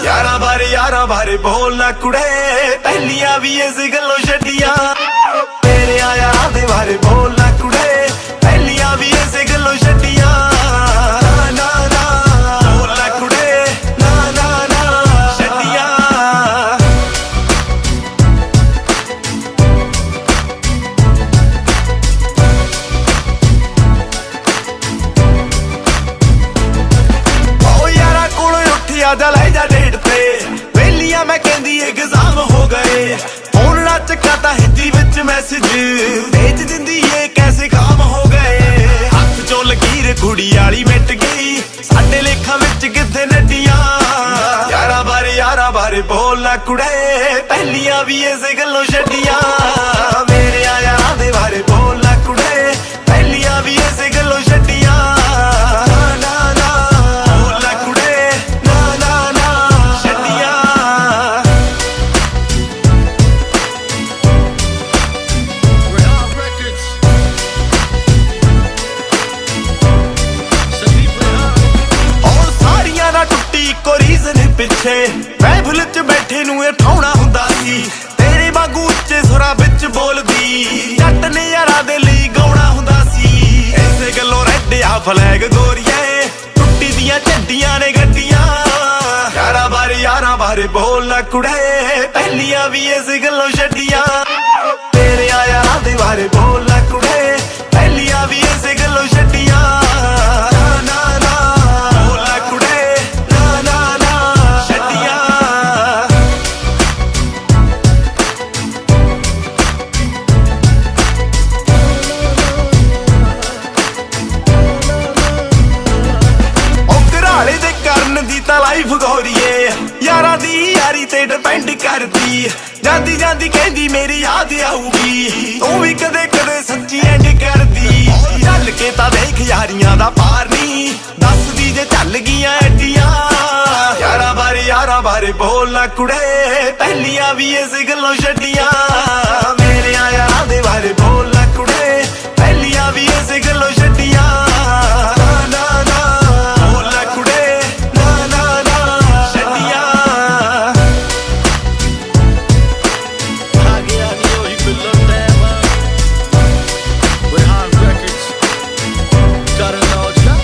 यारां बारे बोल ना कुड़े पहलियां भी इस गल्लों छड्डियां तेरे यारां दे बारे बोल ना कुड़े पहलियां भी इस गल्लों छड्डियां ना ना बोल ना कुड़े ना ना ना छड्डियां ओ यारा कोल उठ जा ले जा डेट पे वेलियां मैं कहंदी एग्जाम हो गए फोन ना चकाता हिंदी विच मैसेज भेज दिंदी ये कैसे काम हो गए हथ चों लकीर कुड़ी वाली मिट गई साडे लेखां विच किथे नड्डियां यारां बारे बोल ना कुड़े पहलियां भी इस गल्लों छड्डियां मेरे यारां दे बारे बोल ना कुड़े पहलियां भी इस गल्लों छड्डियां ना ना बोल ना कुड़े ना ना ना छड्डियां Rehan Records, Sandeep Rehan. और सारियां ना टुट्टी को रीजन पिछे महफिल च बैठे नू उठाउणा हुंदा सी तेरे वांगू उच्चे सुरां विच बोलदी जट ने यारां दे लई गाउणा हुंदा सी इसे गल्लों रैड आ फ्लैग गोरिए टुट्टी दियां झंडियां ने गड्डियां यारां बारे बोल ना कुड़े पहलियां भी इस गल्लों छड्डियां तेरे यारां दे बारे बोल ना कुड़े पहलियां भी इस गल्लों छड्डियां ना ना बोल ना कुड़े ना ना ना छड्डियां ओ घराले दे करन दी तां लाइफ गौरीए यारां दी यारी ते डिपेंड करदी ਜਾਂਦੀ ਜਾਂਦੀ ਕਹਿੰਦੀ ਮੇਰੀ याद ਆਊਗੀ ਤੂੰ ਵੀ ਕਦੇ ਕਦੇ ਸੱਚੀ ਐਂਡ ਕਰਦੀ ਚੱਲ ਕੇ ਤਾਂ ਦੇਖ ਯਾਰੀਆਂ ਦਾ ਪਾਰ ਨਹੀਂ ਦੱਸਦੀ ਜੇ ਚੱਲ ਗਈਆਂ ਐਡੀਆਂ यारां बारे बोल ना कुड़े पहलियां भी इस गल्लों छड्डियां मेरे यारां दे बारे बोल ना कुड़े पहलियां भी इस गल्लों छड्डियां ना ना बोल ना कुड़े ना ना ना छड्डियां आ गया नी ओही बिल्लो time Rehan Records, Karan Aujla.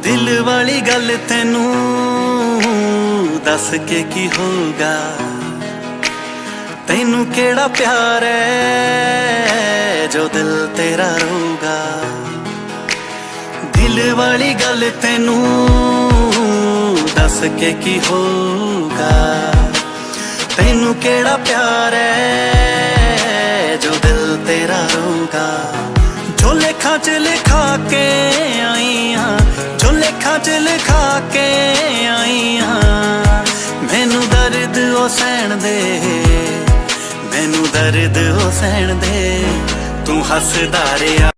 दिल वाली गल तेनू दस के की होगा तेनू केड़ा प्यार है जो दिल तेरा रोगा दिल दिल वाली गल तेनू दस के की होगा। तेनू केड़ा प्यार है जो दिल तेरा रोगा। जो लेखा च लिखा के आई हाँ, जो लेखा च लिखा के आई हाँ। मैनू दर्द ओ सहन दे, मैनू दर्द ओ सहन दे, तू हसदा रहा।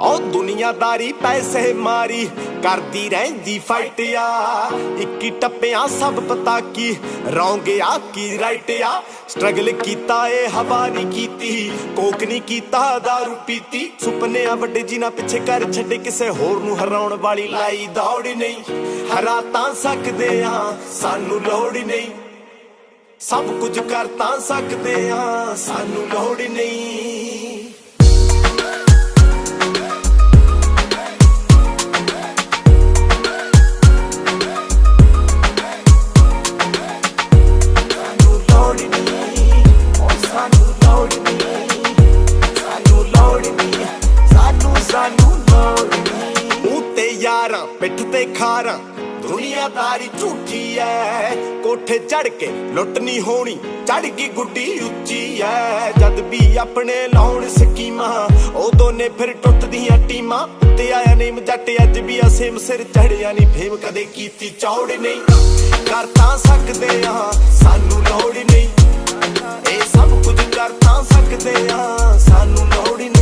ओ दुनियादारी पैसे मारी करदी रहिंदी फाइट आ। इक्की टप्पियां सब पता की रौंग आ की राइट आ। स्ट्रगल कीता ए हवा नहीं कीती, कोक नहीं कीता दारू पीती। सुपने आ वड्डे जिन्हां पिछे कर छड्डे, किसे होर नूं हराउण वाली लाई दौड़ नहीं। हरा तां सकदे आ सानू लोड़ नहीं, सब कुछ कर तां सकदे आ सानू लोड़ नहीं। पिठ ते खारा दुनियादारी झूठी है। कोठे चढ़ के लुट नहीं होनी, चढ़ गई गुड्डी उच्ची है। जद भी अपने लाउण स्कीमा उदों ने फिर टुटदियां टीमा। ते आया नेम जट अज भी असेम सिर चढ़िया नहीं, फेम कदे कीती चौड़ नहीं। कर तां सकदे आ सानू लोड़ नहीं, ए सब कुछ कर तां सकदे आ सानू लोड़ नहीं।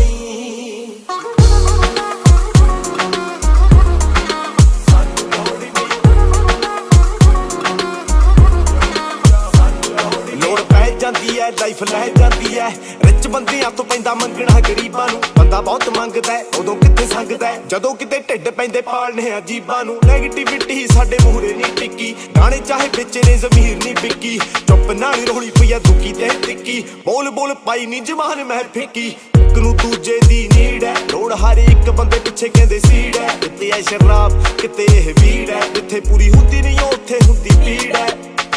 लाइफ लह जाती है रिच बंदियां तो पैंदा मंगना गरीबां नूं। बंदा बहुत मंगदा है उदों किते संगदा है, जदों किते ढिड पैंदे पालने अजीबां नूं। नेगेटिविटी साडे मूहरे नहीं टिकी, गाने चाहे बेचे ने ज़मीर नहीं बिकी। चुप नाल रोली पई है दुखी ते टिक्की, बोल बोल पाई नहीं जवान मैं फिक्की। इक नूं दूजे दी नीड है, लोड़ हर एक बंदे पिछे कहंदे सीड़ है। किते है शराब किते एह भीड़ है, जिथे पूरी हुंदी नहीं उत्थे हुंदी भीड़ है।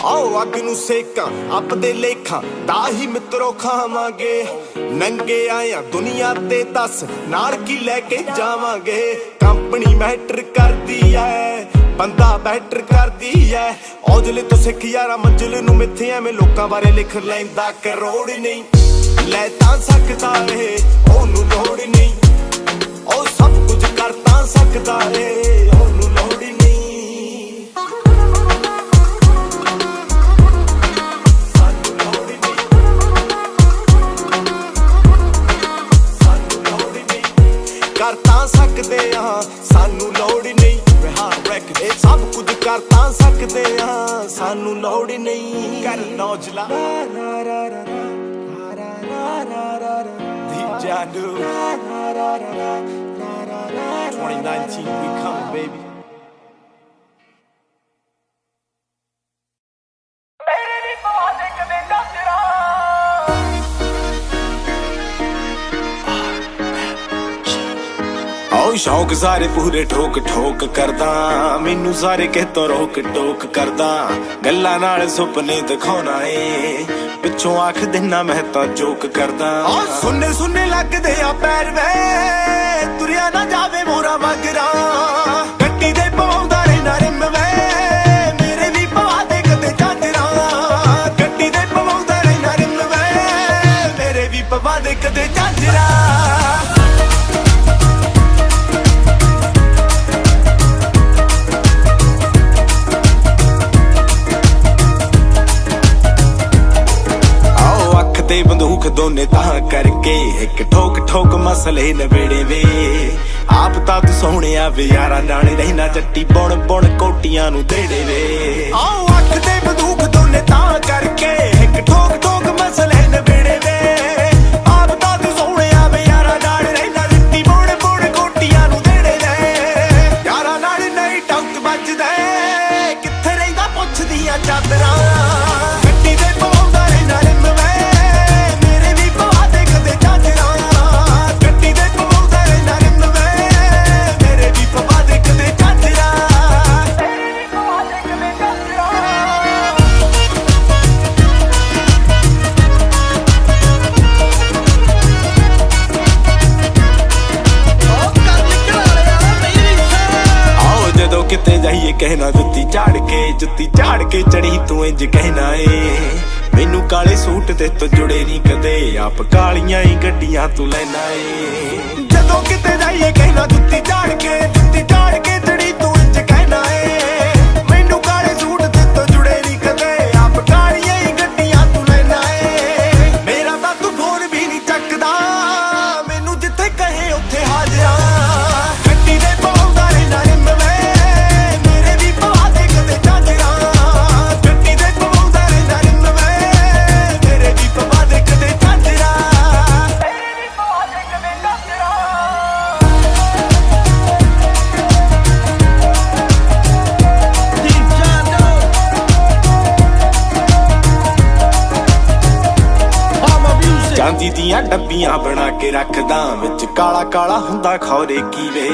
आओ अग नूं सेकां अपदे लेखां दा ही मित्रों खावांगे। नंगे आया दुनिया ते दस नाल की लैके जावांगे। कंपनी मैटर करदी है, बंदा बैटर करदी है। औजले तो सिख यारा मंजिल नूं मिथे एवें लोकां बारे लिख लैंदा करोड़ नहीं। लै तां सकदा ए ओनू लोड़ नहीं, ओ सब कुछ कर तां सकदा ए ओनू लोड़ नहीं। कर तां सकदे आ सानू लोड़ नहीं, सब कुछ कर तां सकदे आ सानू लोड़ नहीं। कर नौजला Jadu 2019 we coming baby। शौक सारे पूरे ठोक ठोक करदा, मैनू सारे कहतों रोक टोक करदा। गल्लां नाल सुपने दिखाउणा ए, पिछों आख दिना मैं तां जोक करदा। सुनने सुनने लगदे आ पैर वे, तुरिया ना जावे मोरा मगरा। गड्डी दे पवाउंदा रहिंदा रिम वे, मेरे भी पवा दे कदे झांजरा। गड्डी दे पवाउंदा रहिंदा रिम वे, मेरे भी पवा दे कदे झांजरा। बंदूक दोने तां करके एक ठोक ठोक मसले नवेड़े वे। आप तां तू सोहणिया वे यारा नाल रहना, जट्टी बुण बुण कोटियां नूं देड़े वे। आओ अख ते बंदूक दोने तां करके एक ठोक ठोक मसले नवेड़े वे। आप तां तू सोहणिया वे यारा नाल रहना, जट्टी बुण बुण कोटियां नूं देड़े वे। यारा नाल नहीं डाउट बजदा, कित्थे रहिंदा पुछदियां चादरां। गड्डी दे पवाउंदा रहिंदा रिम वे, जाइए कहना जुत्ती झाड़ के चढ़ी तू इंज कहना ए मैनू काले सूट ते तो जुड़े नहीं कदे आप कालियां ही गड्डियां तू लेना ए जदों किते जाइए कहना जुत्ती झाड़ के चढ़ी तू इंज कहना ए मैनू काले सूट ते तो जुड़े नहीं कदे आप कालियां ही गड्डियां तू लेना ए मेरा तां तू फोन भी नहीं चकदा मैनू जिथे कहे उत्थे हाजिरा गड्डी दे पाउंदा रहना रिम वे मेरे भी पवा दे कदे झांजरा गड्डी दे पाउंदा रहना रिम वे मेरे भी पवा दे कदे झांजरा चांदी दियां डब्बियां बना के रखदा विच काला काला हुंदा खौरे की वे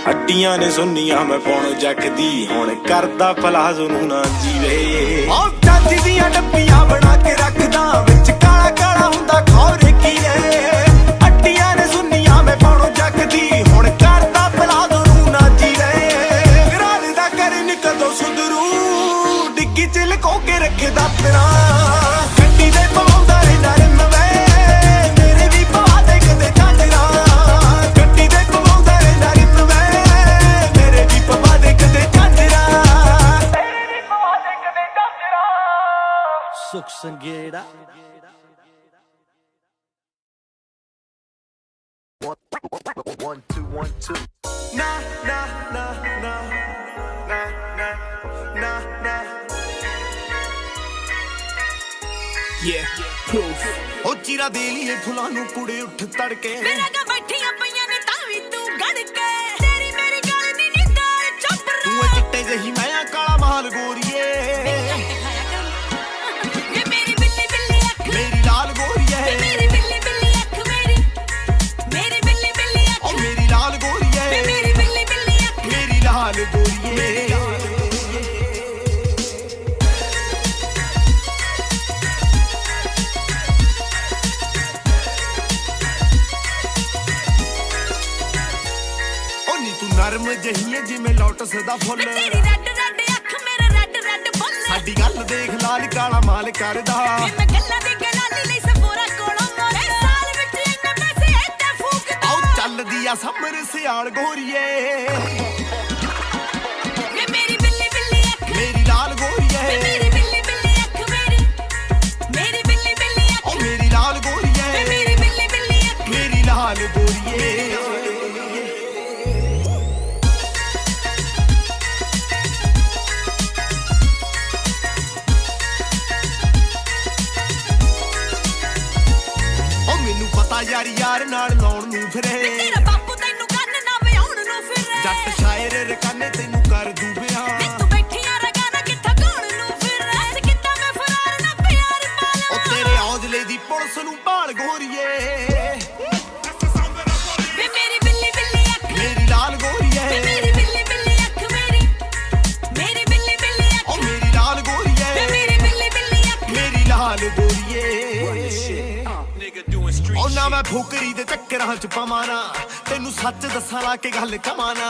हड्डियां ने सुन्नियां मैं पौण जकदी हुण करदा पलाजो नूं ना जीवे ओ चांदी दियां डब्बियां बना के रखदा विच काला काला हुंदा खौरे की वे हड्डियां ने सुन्नियां मैं पौण जकदी हुण करदा पलाजो नूं ना जीवे घराल दा कर निकदो सुधरू डिग्गी च लको के रखदा तेरा गड्डी दे पाउंदा रहना रिम सुख Sanghera One, two, 1, 2 na na na na na na na na yeah proof o chira de liye phula nu kude uth tadke मेरा का बैठियां पईयां ने तावी तू गड़ के तेरी मेरी गल नी निंदार चुप तू चिट्टे जही मैं काला माल गोरीए मेरी बिल्ली बिल्ली अख मेरी लाल गोरीए मेरी बिल्ली बिल्ली अख मेरी बिल्ली बिल्ली अख ओ मेरी लाल गोरीए मेरी बिल्ली बिल्ली अख मेरी लाल गोरीए नरम जही जिमें लोटस दा फुल तेरी रड रड अख मेरा रड रड फुल साडी गल देख लाल काला माल करदा मैं गल्ला दी गलाली नहीं सफोरा कोलों मोरे साल विच इन्ने पैसे इत्ते फूकदा आओ चलदी आ समर सियाल गोरीए मेरी बिल्ली बिल्ली अख मेरी लाल गोरीए मेरी बिल्ली बिल्ली अख मेरी बिल्ली बिल्ली अख ओ मेरी लाल गोरीए मेरी बिल्ली बिल्ली अख मेरी लाल गोरीए यार यार नाल लाउण नूं फिरे तेरा बापू तैनू कंन ना विआउण नूं फिरे जट शायर रकाने तैनू कर दूं बियाह तू बैठियां रगाना कित्था गाउण नूं फिरे ऐस कित्ता मैं फरार ना प्यार पाला ओ तेरे औजले दी पुलिस नूं भाल गोरीए वे मेरी बिल्ली बिल्ली अख मेरी लाल गोरीए मेरी बिल्ली बिल्ली अख मेरी बिल्ली बिल्ली अख ओ मेरी लाल गोरीए मेरी बिल्ली बिल्ली अख मेरी लाल गोरीए ओ ना मैं फुकरी दे चक्करां च पवाना तैनू सच दसां ला के गल कमाना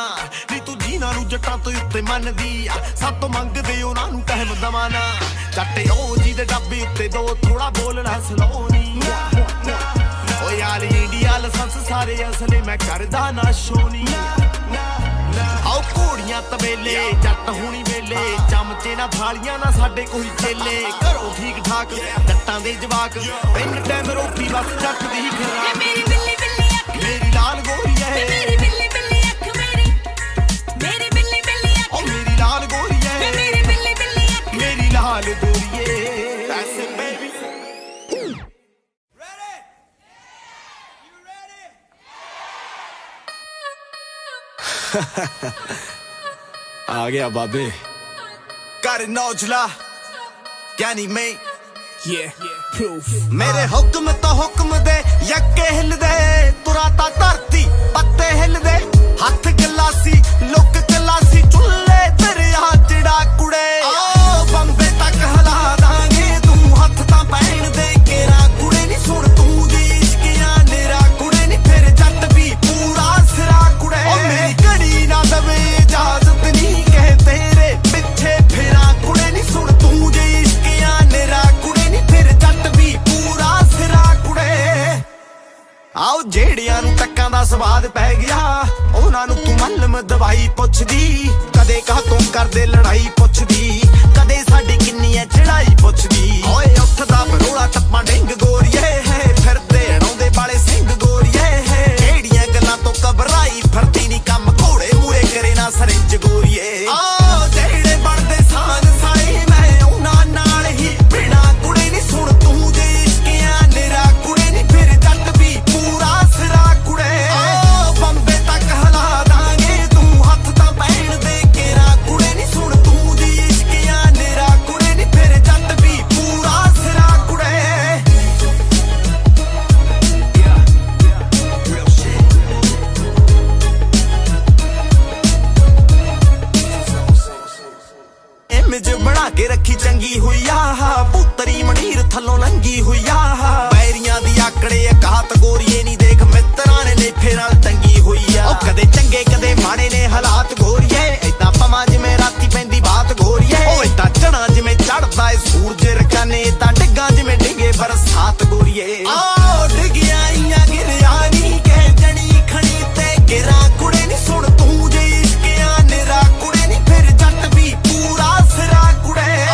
नी तू जीना नू जट्टां तो उत्ते मनदी आ सातों मंगदे उन्हां नू कहम दवाना जट्टे ओ जी दे डब्बे उत्ते दो थोड़ा बोलना सलोनी ओ यार इंडिया लाइसेंस सारे असले मैं करदा ना शोनी आओ घोड़ियां तबेले जट हुणी वेले चमचे ना थालियां ना साडे कोई चेले घरों ठीक ठाक जट्टां दे जवाक तीन टाइम रोटी बस जट दी खराक मेरी बिल्ली बिल्ली अख मेरी लाल गोरीए मेरी बिल्ली बिल्ली अख मेरी बिल्ली बिल्ली अख ओ मेरी लाल गोरीए मेरी बिल्ली बिल्ली अख मेरी लाल गोरीए ऐसे बेबी आ गया बाबे कर नौजला यानी मैं मेरे हुक्म तो हुक्म दे यक्के हिल दे तुराता धरती पत्ते हिल दे हाथ गिलासी लुक कलासी चुल्ले तेरे हाथ चिड़ा कुड़े बंबे तक हला दांगे तू हाथ ता पैन दे केरा कुड़े नी सुन तू दी इश्किया नेरा कुड़े नी फिर जट भी पूरा सिरा कुड़े मेरी घड़ी ना दवे इजाजत नहीं कहते ਜਿਹੜਿਆਂ ਨੂੰ ਟੱਕਾਂ ਦਾ ਸਵਾਦ ਪੈ ਗਿਆ ਉਹਨਾਂ ਨੂੰ ਤੂੰ ਮਲਮ ਦਵਾਈ ਪੁੱਛਦੀ ਕਦੇ ਕਾਹ ਤੋਂ ਕਰਦੇ ਲੜਾਈ ਪੁੱਛਦੀ ਕਦੇ ਸਾਡੀ ਕਿੰਨੀ ਐ ਚੜਾਈ ਪੁੱਛਦੀ ਓਏ ਉੱਠਦਾ ਬਰੋਲਾ ਟੱਪਾ ਡਿੰਗ ਗੋਰੀਏ ਫਿਰਦੇ ਅਣਾਉਂਦੇ ਵਾਲੇ ਸਿੰਘ ਗੋਰੀਏ ਜਿਹੜੀਆਂ ਗੱਲਾਂ ਤੋਂ ਘਬਰਾਈ ਫਿਰਦੀ ਨੀ ਕੰਮ ਘੋੜੇ ਮੂਰੇ ਕਰੇ ਨਾ ਸਰਿੰਜ ਗੋਰੀਏ ਆ ਜਿਹੜੇ ਬਣਦੇ ਸਾਨ ਸਾਏ ਮੈਂ ਉਹਨਾਂ ਨਾਲ ਹੀ ਬਿਨਾ ਕੁੜੇ ਨੀ ਸੁਣ ਤੂੰ ਜੇ ਇਸ਼ਕਿਆਂ ਨਿਰਾ ਕੁੜੇ ਨੀ ਫਿਰ ਜੱਟ ਵੀ ਪੂਰਾ ਸਿਰਾ ਕੁੜੇ ਬੰਬੇ ਤੱਕ ਹਲਾ ਦਾਂਗੇ ਤੂੰ ਹੱਥ ਤਾਂ ਪੈਣ ਦੇ ਕੇਰਾ ਕੁੜੇ ਨੀ ਸੁਣ ਤੂੰ ਜੀ ਇਸ਼ਕਿਆਂ ਨਿਰਾ ਕੁੜੇ ਨੀ ਫਿਰ ਜੱਟ ਵੀ ਪੂਰਾ ਸਿਰਾ ਕੁੜੇ ਇਮੇਜ ਬਣਾ ਕੇ ਰੱਖੀ ਚੰਗੀ ਹੋਈ ਆ ਪੁੱਤਰੀ ਮਣੀਰ ਥੱਲੋਂ ਲੰਗੀ ਹੋਈ ਆ ਪੈਰੀਆਂ ਦੀ ਆਕੜੇ ਇਕਾਤ ਗੋਰੀਏ ਨਹੀਂ ਦੇਖ ਮਿੱਤਰਾਂ ਨੇ ਨੇਫੇ ਨਾਲ ਟੰਗੀ ਹੋਈ ਆ ਉਹ ਕਦੇ ਚੰਗੇ ਕਦੇ ਮਾੜੇ ਨੇ ਹਾਲਾਤ ਗੋਰੀਏ ਏਦਾਂ ਪਵਾਂ ਜਿਵੇਂ ਰਾਤੀ ਪੈਂਦੀ ਬਾਤ ਗੋਰੀਏ ਉਹ ਏਦਾਂ ਚੜਾ ਜਿਵੇਂ ਚੜਦਾ ਏ ਸੂਰਜ ਰਕਾਨੇ ਏਦਾਂ ਡਿੱਗਾ ਜਿਵੇਂ ਡਿੱਗੇ ਬਰਸਾਤ ਗੋਰੀਏ ਆ ਡਿੱਗਿਆ ਆਈਆਂ ਗਿਰਿਆ ਨਹੀਂ ਕਹਿ ਜਣੀ ਖਣੀ ਤੇ ਗਿਰਾ ਕੁੜੇ ਨਹੀਂ ਸੁਣ ਤੂੰ ਜੇ ਇਸ਼ਕਿਆਂ ਨਿਰਾ ਕੁੜੇ ਨਹੀਂ ਫਿਰ ਜੱਟ ਵੀ ਪੂਰਾ ਸਿਰਾ ਕੁੜੇ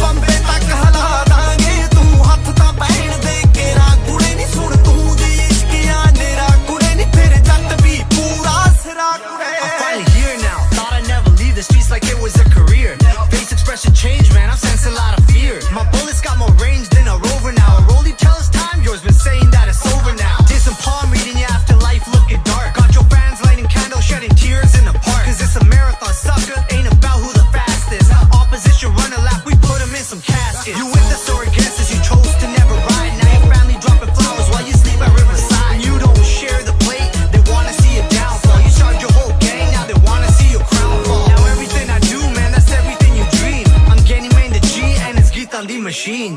ਬੰਬੇ ਤੱਕ ਹਲਾ ਦਾਂਗੇ ਤੂੰ ਹੱਥ ਤਾਂ ਪੈਣ ਦੇ ਕੇਰਾ ਕੁੜੇ ਨਹੀਂ ਸੁਣ ਤੂੰ ਜੇ ਇਸ਼ਕਿਆਂ ਨਿਰਾ ਕੁੜੇ ਨਹੀਂ ਫਿਰ ਜੱਟ ਵੀ ਪੂਰਾ ਸਿਰਾ ਕੁੜੇ I'm finally here now. Thought I'd never leave the streets like it was a career. Face expression changed, man. I'm sensing a lot of fear. My bullets got more range than a rover now. A rollie tell us time, yours been saying that it's over now. Did some palm reading, yeah, after life looking dark. Got your fans lighting candles, shedding tears in the park. Cause it's a marathon, sucker. Ain't about who the fastest. Opposition run a lap, we put them in some caskets. You with us or against us, you chose to never ride. Now your family dropping flowers while you sleep at Riverside. And you don't share the plate, they wanna see you downfall. You charge your whole gang, now they wanna see your crown fall. Now everything I do, man, that's everything you dream. I'm getting main the G and it's Geetan the machine.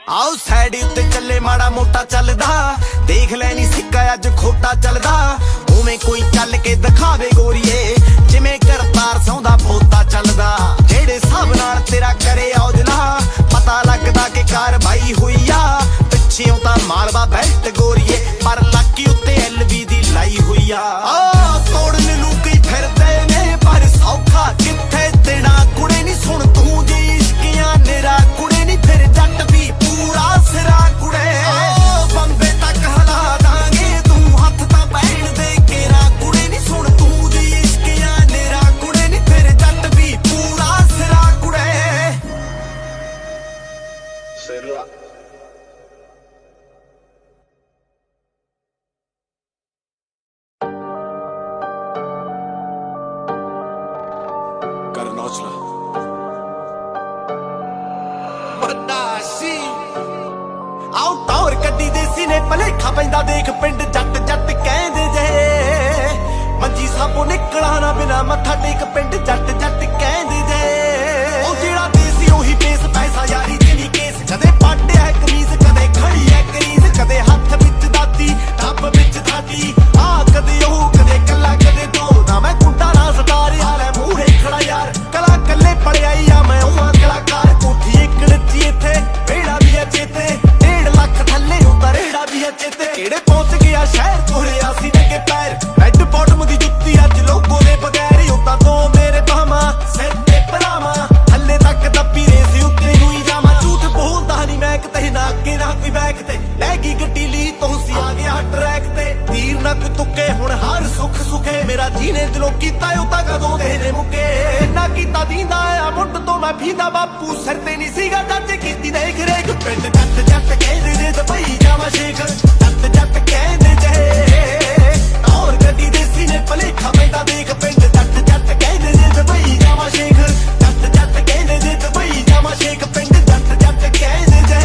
ਆਓ side ਉੱਤੇ ਚੱਲੇ ਮਾੜਾ ਮੋਟਾ ਚੱਲਦਾ ਦੇਖ ਲੈਣੀ ਸਿੱਕਾ ਅੱਜ ਖੋਟਾ ਚੱਲਦਾ ਉਵੇਂ ਕੋਈ ਚੱਲ ਕੇ ਦਿਖਾਵੇ ਗੋਰੀਏ ਜਿਵੇਂ ਕਰਤਾਰ ਸੌਂਦਾ ਪੋਤਾ ਚੱਲਦਾ ਜਿਹੜੇ ਹਿਸਾਬ ਨਾਲ ਤੇਰਾ ਕਰੇ ਔਜਲਾ ਪਤਾ ਲੱਗਦਾ ਕਿ ਕਾਰਵਾਈ ਹੋਈ ਆ ਪਿੱਛੇੋਂ ਤਾਂ ਮਾਲਵਾ ਬੈਲਟ ਗੋਰੀਏ ਪਰ ਲੱਕੀ ਉੱਤੇ LV ਦੀ ਲਾਈ ਹੋਈ ਆ ਤੋੜਨ ਨੂੰ ਕਈ ਫਿਰਦੇ ਨੇ ਪਰ ਸੌਖਾ ਕਿੱਥੇ ਤੇੜਾ ਕੁੜੇ ਨਹੀਂ ਸੁਣ ਤੂੰ ਜੀ ਇਸ਼ਕਿਆਂ ਨਿਰਾ ਕੁੜੇ ਨਹੀਂ ਫਿਰ ਜੱਟ ਵੀ ਪੂਰਾ ਸਿਰਾ ਕੁੜੇ ਬੰਬੇ ਤੱਕ ਹਲਾ ਦਾਂਗੇ ਤੂੰ ਹੱਥ ਤਾਂ ਪੈਣ ਦੇ ਕੇਰਾ ਕੁੜੇ ਨਹੀਂ ਸੁਣ ਤੂੰ ਜੀ ਇਸ਼ਕਿਆਂ ਨਿਰਾ ਕੁੜੇ ਨਹੀਂ ਫਿਰ ਜੱਟ ਵੀ ਪੂਰਾ ਸਿਰਾ ਕੁੜੇ ਆਉ ਟੌਰ ਕੱਢੀ ਦੇਸੀ ਨੇ ਭਲੇਖਾ ਪੈਂਦਾ ਦੇਖ ਪਿੰਡ ਜੱਟ ਜੱਟ ਕਹਿੰਦੇ ਜੇ ਮੰਜੀ ਸਾਪੋਂ ਨਿਕਲਾ ਨਾ ਬਿਨਾ ਮੱਥਾ ਟੇਕ ਪਿੰਡ ਜੱਟ ਜੱਟ ਕਹਿੰਦੇ ਜੇ ਉਹ ਜਿਹੜਾ ਦੇਸੀ ਉਹੀ ਬੇਸ ਪੈਸਾ ਯਾਰੀ ਚ ਨਹੀਂ ਕੇਸ ਕਦੇ ਪਾਟਿਆ ਕਮੀਜ਼ ਕਦੇ ਖੜੀ ਐ ਕਰੀਜ਼ ਕਦੇ ਹੱਥ ਵਿੱਚ ਦਾਤੀ ਟੱਬ ਵਿੱਚ ਦਾਤੀ ਆ ਕਦੇ ਉਹ ਕਦੇ ਕੱਲਾ ਕਦੇ ਦੋ ਨਾ ਮੈਂ ਕੁੰਡਾ ਨਾ ਸਟਾਰ ਯਾਰ ਮੂਹਰੇ ਖੜਾ ਯਾਰ ਕਲਾ ਕੱਲੇ ਪੜਿਆਈ ਆ ਮੈਂ ਉਹ ਕਲਾਕਾਰ ਕੋਠੀ ਇੱਕ ਨੱਚੀ ਇੱਥੇ ਵੇੜਾ ਵੀ ਐ ਚੇਤੇ 1.5 ਲੱਖ ਥੱਲੇ ਉਤਰੇੜਾ ਵੀ ਐ ਚੇਤੇ ਕਿਹੜੇ ਪਹੁੰਚ ਗਿਆ ਸ਼ਹਿਰ ਤੁਰਿਆ ਸੀ ਨੰਗੇ ਪੈਰ ਰੈੱਡ ਬਾਟਮ ਦੀ ਜੁੱਤੀ ਅੱਜ ਲੋਗੋ ਦੇ ਬਗੈਰ ਉਤਾਂ ਤੋਂ ਮੇਰੇ ਬਾਹਾਂ ਸਿਰ ਤੇ ਪਰਾਵਾਂ ਥੱਲੇ ਤੱਕ ਦੱਬੀ ਰੇਸ ਉੱਤੇ ਨੂੰ ਹੀ ਜਾਵਾਂ ਝੂਠ ਬੋਲਦਾ ਨਹੀਂ ਮੈਂ ਕਿਤੇ ਨਾ ਅੱਗੇ ਨਾ ਕੋਈ ਬੈਕ ਤੇ ਲੈ ਗਈ ਗੱਡੀ ਲਈ ਤੋਂ ਸੀ ਆ ਗਿਆ ਟਰੈਕ ਤੇ ਤੀਰ ਨਾ ਕੋਈ ਤੁੱਕੇ ਹੁਣ ਹਰ ਸੁੱਖ ਸੁਖੇ ਮੇਰਾ ਜੀਨੇ ਦਿਲੋਂ ਕੀਤਾ ਉਹ ਤਾਂ ਕਦੋਂ ਦੇ ਨੇ ਮੁੱਕੇ ਨਾ ਕੀਤਾ ਦੀਂਦਾ ਆ ਮੁੱਢ ਤੋਂ ਮੈਂ ਫੀਂਦਾ ਬਾਪੂ ਸਿਰ ਤੇ ਨਹੀਂ ਸੀਗਾ ਜੱਜ ਕੀਤੀ ਦੇਖ ਰੇਖ ਪਿੰਡ ਜੱਟ ਜੱਟ ਕਹਿੰਦੇ ਜੇ ਦੁਬਈ ਜਾਵਾਂ ਸ਼ੇਖ ਜੱਟ ਜੱਟ ਕਹਿੰਦੇ ਜੇ ਔਰ ਗੱਡੀ ਦੇਸੀ ਨੇ ਭਲੇਖਾ ਪੈਂਦਾ ਦੇਖ ਪਿੰਡ ਜੱਟ ਜੱਟ ਕਹਿੰਦੇ ਜੇ ਦੁਬਈ ਜਾਵਾਂ ਸ਼ੇਖ ਜੱਟ ਜੱਟ ਕਹਿੰਦੇ ਜੇ ਦੁਬਈ ਜਾਵਾਂ ਸ਼ੇਖ ਪਿੰਡ ਜੱਟ ਜੱਟ ਕਹਿੰਦੇ ਜੇ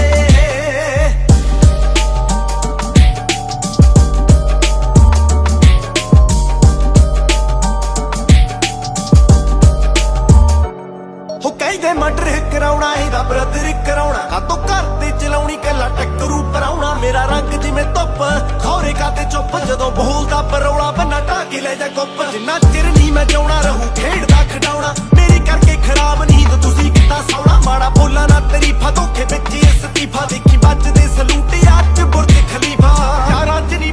ਹੋ ਕਹਿੰਦੇ ਮਰਡਰ ਕਰਾਉਣਾ ਇਹਦਾ ਬ੍ਰਦਰ ਕਰਾਉਣਾ ਕਾਤੋਂ ਘਰ ਤੇ ਚਲਾਉਣੀ ਕੱਲਾ ਟੱਕਰੂ ਪਰਾਉਣਾ ਮੇਰਾ ਰੰਗ ਜਿਵੇਂ ਧੁੱਪ ਖੌਰੇ ਕਾਤੇ ਚੁੱਪ ਜਦੋਂ ਬੋਲਦਾ ਪਰੌਲਾ ਬੰਨਾ ਢਾਕੇ ਲੈ ਜਾ ਗੁੱਪ ਜਿੰਨਾ ਚਿਰ ਨਹੀਂ ਮੈਂ ਜਾਉਣਾ ਰਹੂ ਖੇਡਦਾ ਖਡਾਉਣਾ ਮੇਰੀ ਕਰਕੇ ਖਰਾਬ ਨੀਂਦ ਤੁਸੀਂ ਕਿੱਦਾਂ ਸੌਣਾ ਮਾੜਾ ਬੋਲਾ ਨਾ ਤਰੀਫਾ ਧੋਖੇ ਵਿੱਚ ਇਸਤੀਫਾ ਦੇਖੀ ਵੱਜਦੇ ਸਲੂਟ ਅੱਜ ਬੁਰਜ ਖਲੀਫਾ ਯਾਰਾਂ ਚ ਨਹੀਂ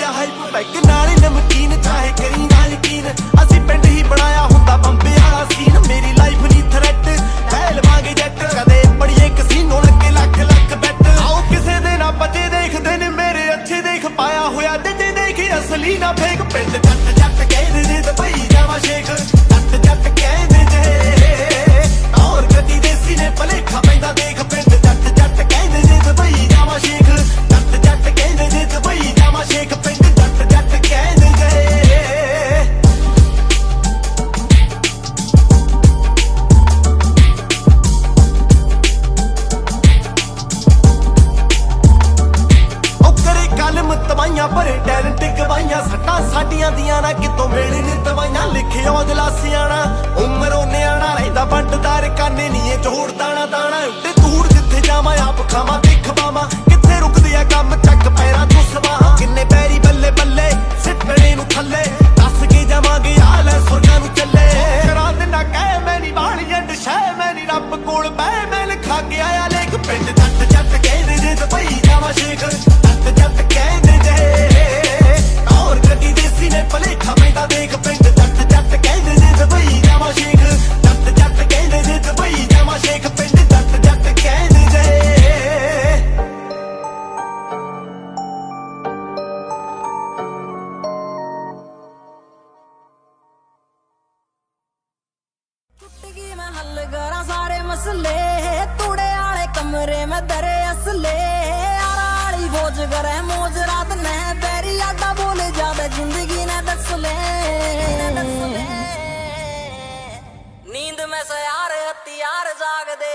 ਆ ਹਾਈਪ ਪੈਗ ਨਾਲ ਨਮਕੀਨ ਚਾਹੇ ਕਰੀ ਨਾ ਯਕੀਨ ਅਸੀਂ ਪਿੰਡ ਹੀ ਬਣਾਇਆ ਹੁੰਦਾ ਬੰਬੇ ਵਾਲਾ ਸੀਨ ਮੇਰੀ ਲਾਈਫ ਨਹੀਂ ਥ੍ਰੈਟ ਹੈ ਲਵਾਂਗੇ ਜੱਟ ਕਦੇ ਬੜੀਏ ਕਸੀਨੋ ਲੱਗੇ ਲੱਖ ਲੱਖ ਬੈਟ ਆਓ ਕਿਸੇ ਦੇ ਨਾ ਬੱਚੇ ਦੇਖਦੇ ਨੇ ਮੇਰੇ ਅੱਛੇ ਦੇਖ ਪਾਇਆ ਹੋਇਆ ਤੇ ਦੇਖ ਅਸਲੀ ਨਾ ਫੇਕ ਪਿੰਡ ਜੱਟ ਜੱਟ ਕਹਿੰਦੇ ਨੇ ਦੁਬਈ ਜਾਵਾ ਸ਼ੇਖ ਜੱਟ ਜੱਟ ਕਹਿੰਦੇ ਜੇ ਔਰ ਗੱਡੀ ਦੇਸੀ ਨੇ ਭਲੇਖਾ ਪੈਂਦਾ ਦੇਖ ਪਿੰਡ ਜੱਟ ਜੱਟ ਕਹਿੰਦੇ ਨੇ ਦੁਬਈ ਜਾਵਾ ਸ਼ੇਖ ਜੱਟ ਜੱਟ ਕਹਿੰਦੇ ਨੇ ਦੁਬਈ ਜਾਵਾ ਸ਼ੇਖ ਪਿੰਡ ਜੱਟ ਜੱਟ ਕਹਿੰਦੇ ਜੇ ਕਲਮ ਤਵਾਈਆਂ ਭਰੇ ਟੈਲੈਂਟ ਗਵਾਈਆਂ ਸੱਟਾਂ ਸਾਡੀਆਂ ਦੀਆਂ ਨਾ ਕਿਤੋਂ ਮੇਲੇ ਨੇ ਤਵਾਈਆਂ ਲਿਖਿਓ ਜਲਾਸੀਆਂ ਨਾ ਉਮਰੋਂ ਨਿਆਣਾ ਰਹਿੰਦਾ ਬੰਟਦਾਰ ਕਾਨੇ ਨੀ ਇਹ ਜੋੜ ਦਾਣਾ ਦਾਣਾ ਉੱਤੇ ਦੂਰ ਜਿੱਥੇ ਜਾਵਾਂ ਆਪ ਖਾਵਾਂ ਤੇ ਖਵਾਵਾਂ ਕਿੱਥੇ ਰੁਕਦੇ ਆ ਕੰਮ ਚੱਕ ਪੈਰਾਂ ਤੋਂ ਸਵਾਹਾਂ ਕਿੰਨੇ ਪੈਰੀ ਬੱਲੇ ਬੱਲੇ ਸਿੱਟਣੇ ਨੂੰ ਥੱਲੇ ਦੱਸ ਕੇ ਜਾਵਾਂਗੇ ਆ ਲੈ ਸੁਰਗਾਂ ਨੂੰ ਚੱਲੇ ਕਰਾ ਦਿੰਦਾ ਕਹਿ ਮੈਂ ਨੀ ਬਾਹਲੀ ਐਂਡ ਸ਼ਹਿ ਮੈਂ ਨੀ ਰੱਬ ਕੋਲ ਬਹਿ ਮੈਂ ਲਿਖਾ ਕੇ ਆਇਆ ਲੇਖ ਪਿੰਡ ਜੱਟ ਜੱਟ ਕਹਿੰਦੇ ਜੇ ਦੁਬਈ ਜਾਵਾਂ ਸ਼ੇਖ ਜੱਟ ਜੱਟ ਕਹਿੰਦੇ ਜੇ ਔਰ ਗੱਡੀ ਦੇਸੀ ਨੇ ਭਲੇਖਾ ਪੈਂਦਾ ਦੇਖ ਪਿੰਡ ਜੱਟ ਜੱਟ ਕਹਿੰਦੇ ਜੇ ਦੁਬਈ ਜਾਵਾਂ ਸ਼ੇਖ ਜੱਟ ਜੱਟ ਕਹਿੰਦੇ ਜੇ ਦੁਬਈ ਜਾਵਾਂ ਸ਼ੇਖ ਪਿੰਡ ਜੱਟ ਜੱਟ ਕਹਿੰਦੇ ਜੇ टूटगी मैं हल करा सारे मसले तूड़े आले कमरे में दरे असले यारा आली बोझ करे मौज रात ने बैरी आडा बोले ज्यादा जिंदगी ने दस ले नींद में से यार हथियार जाग दे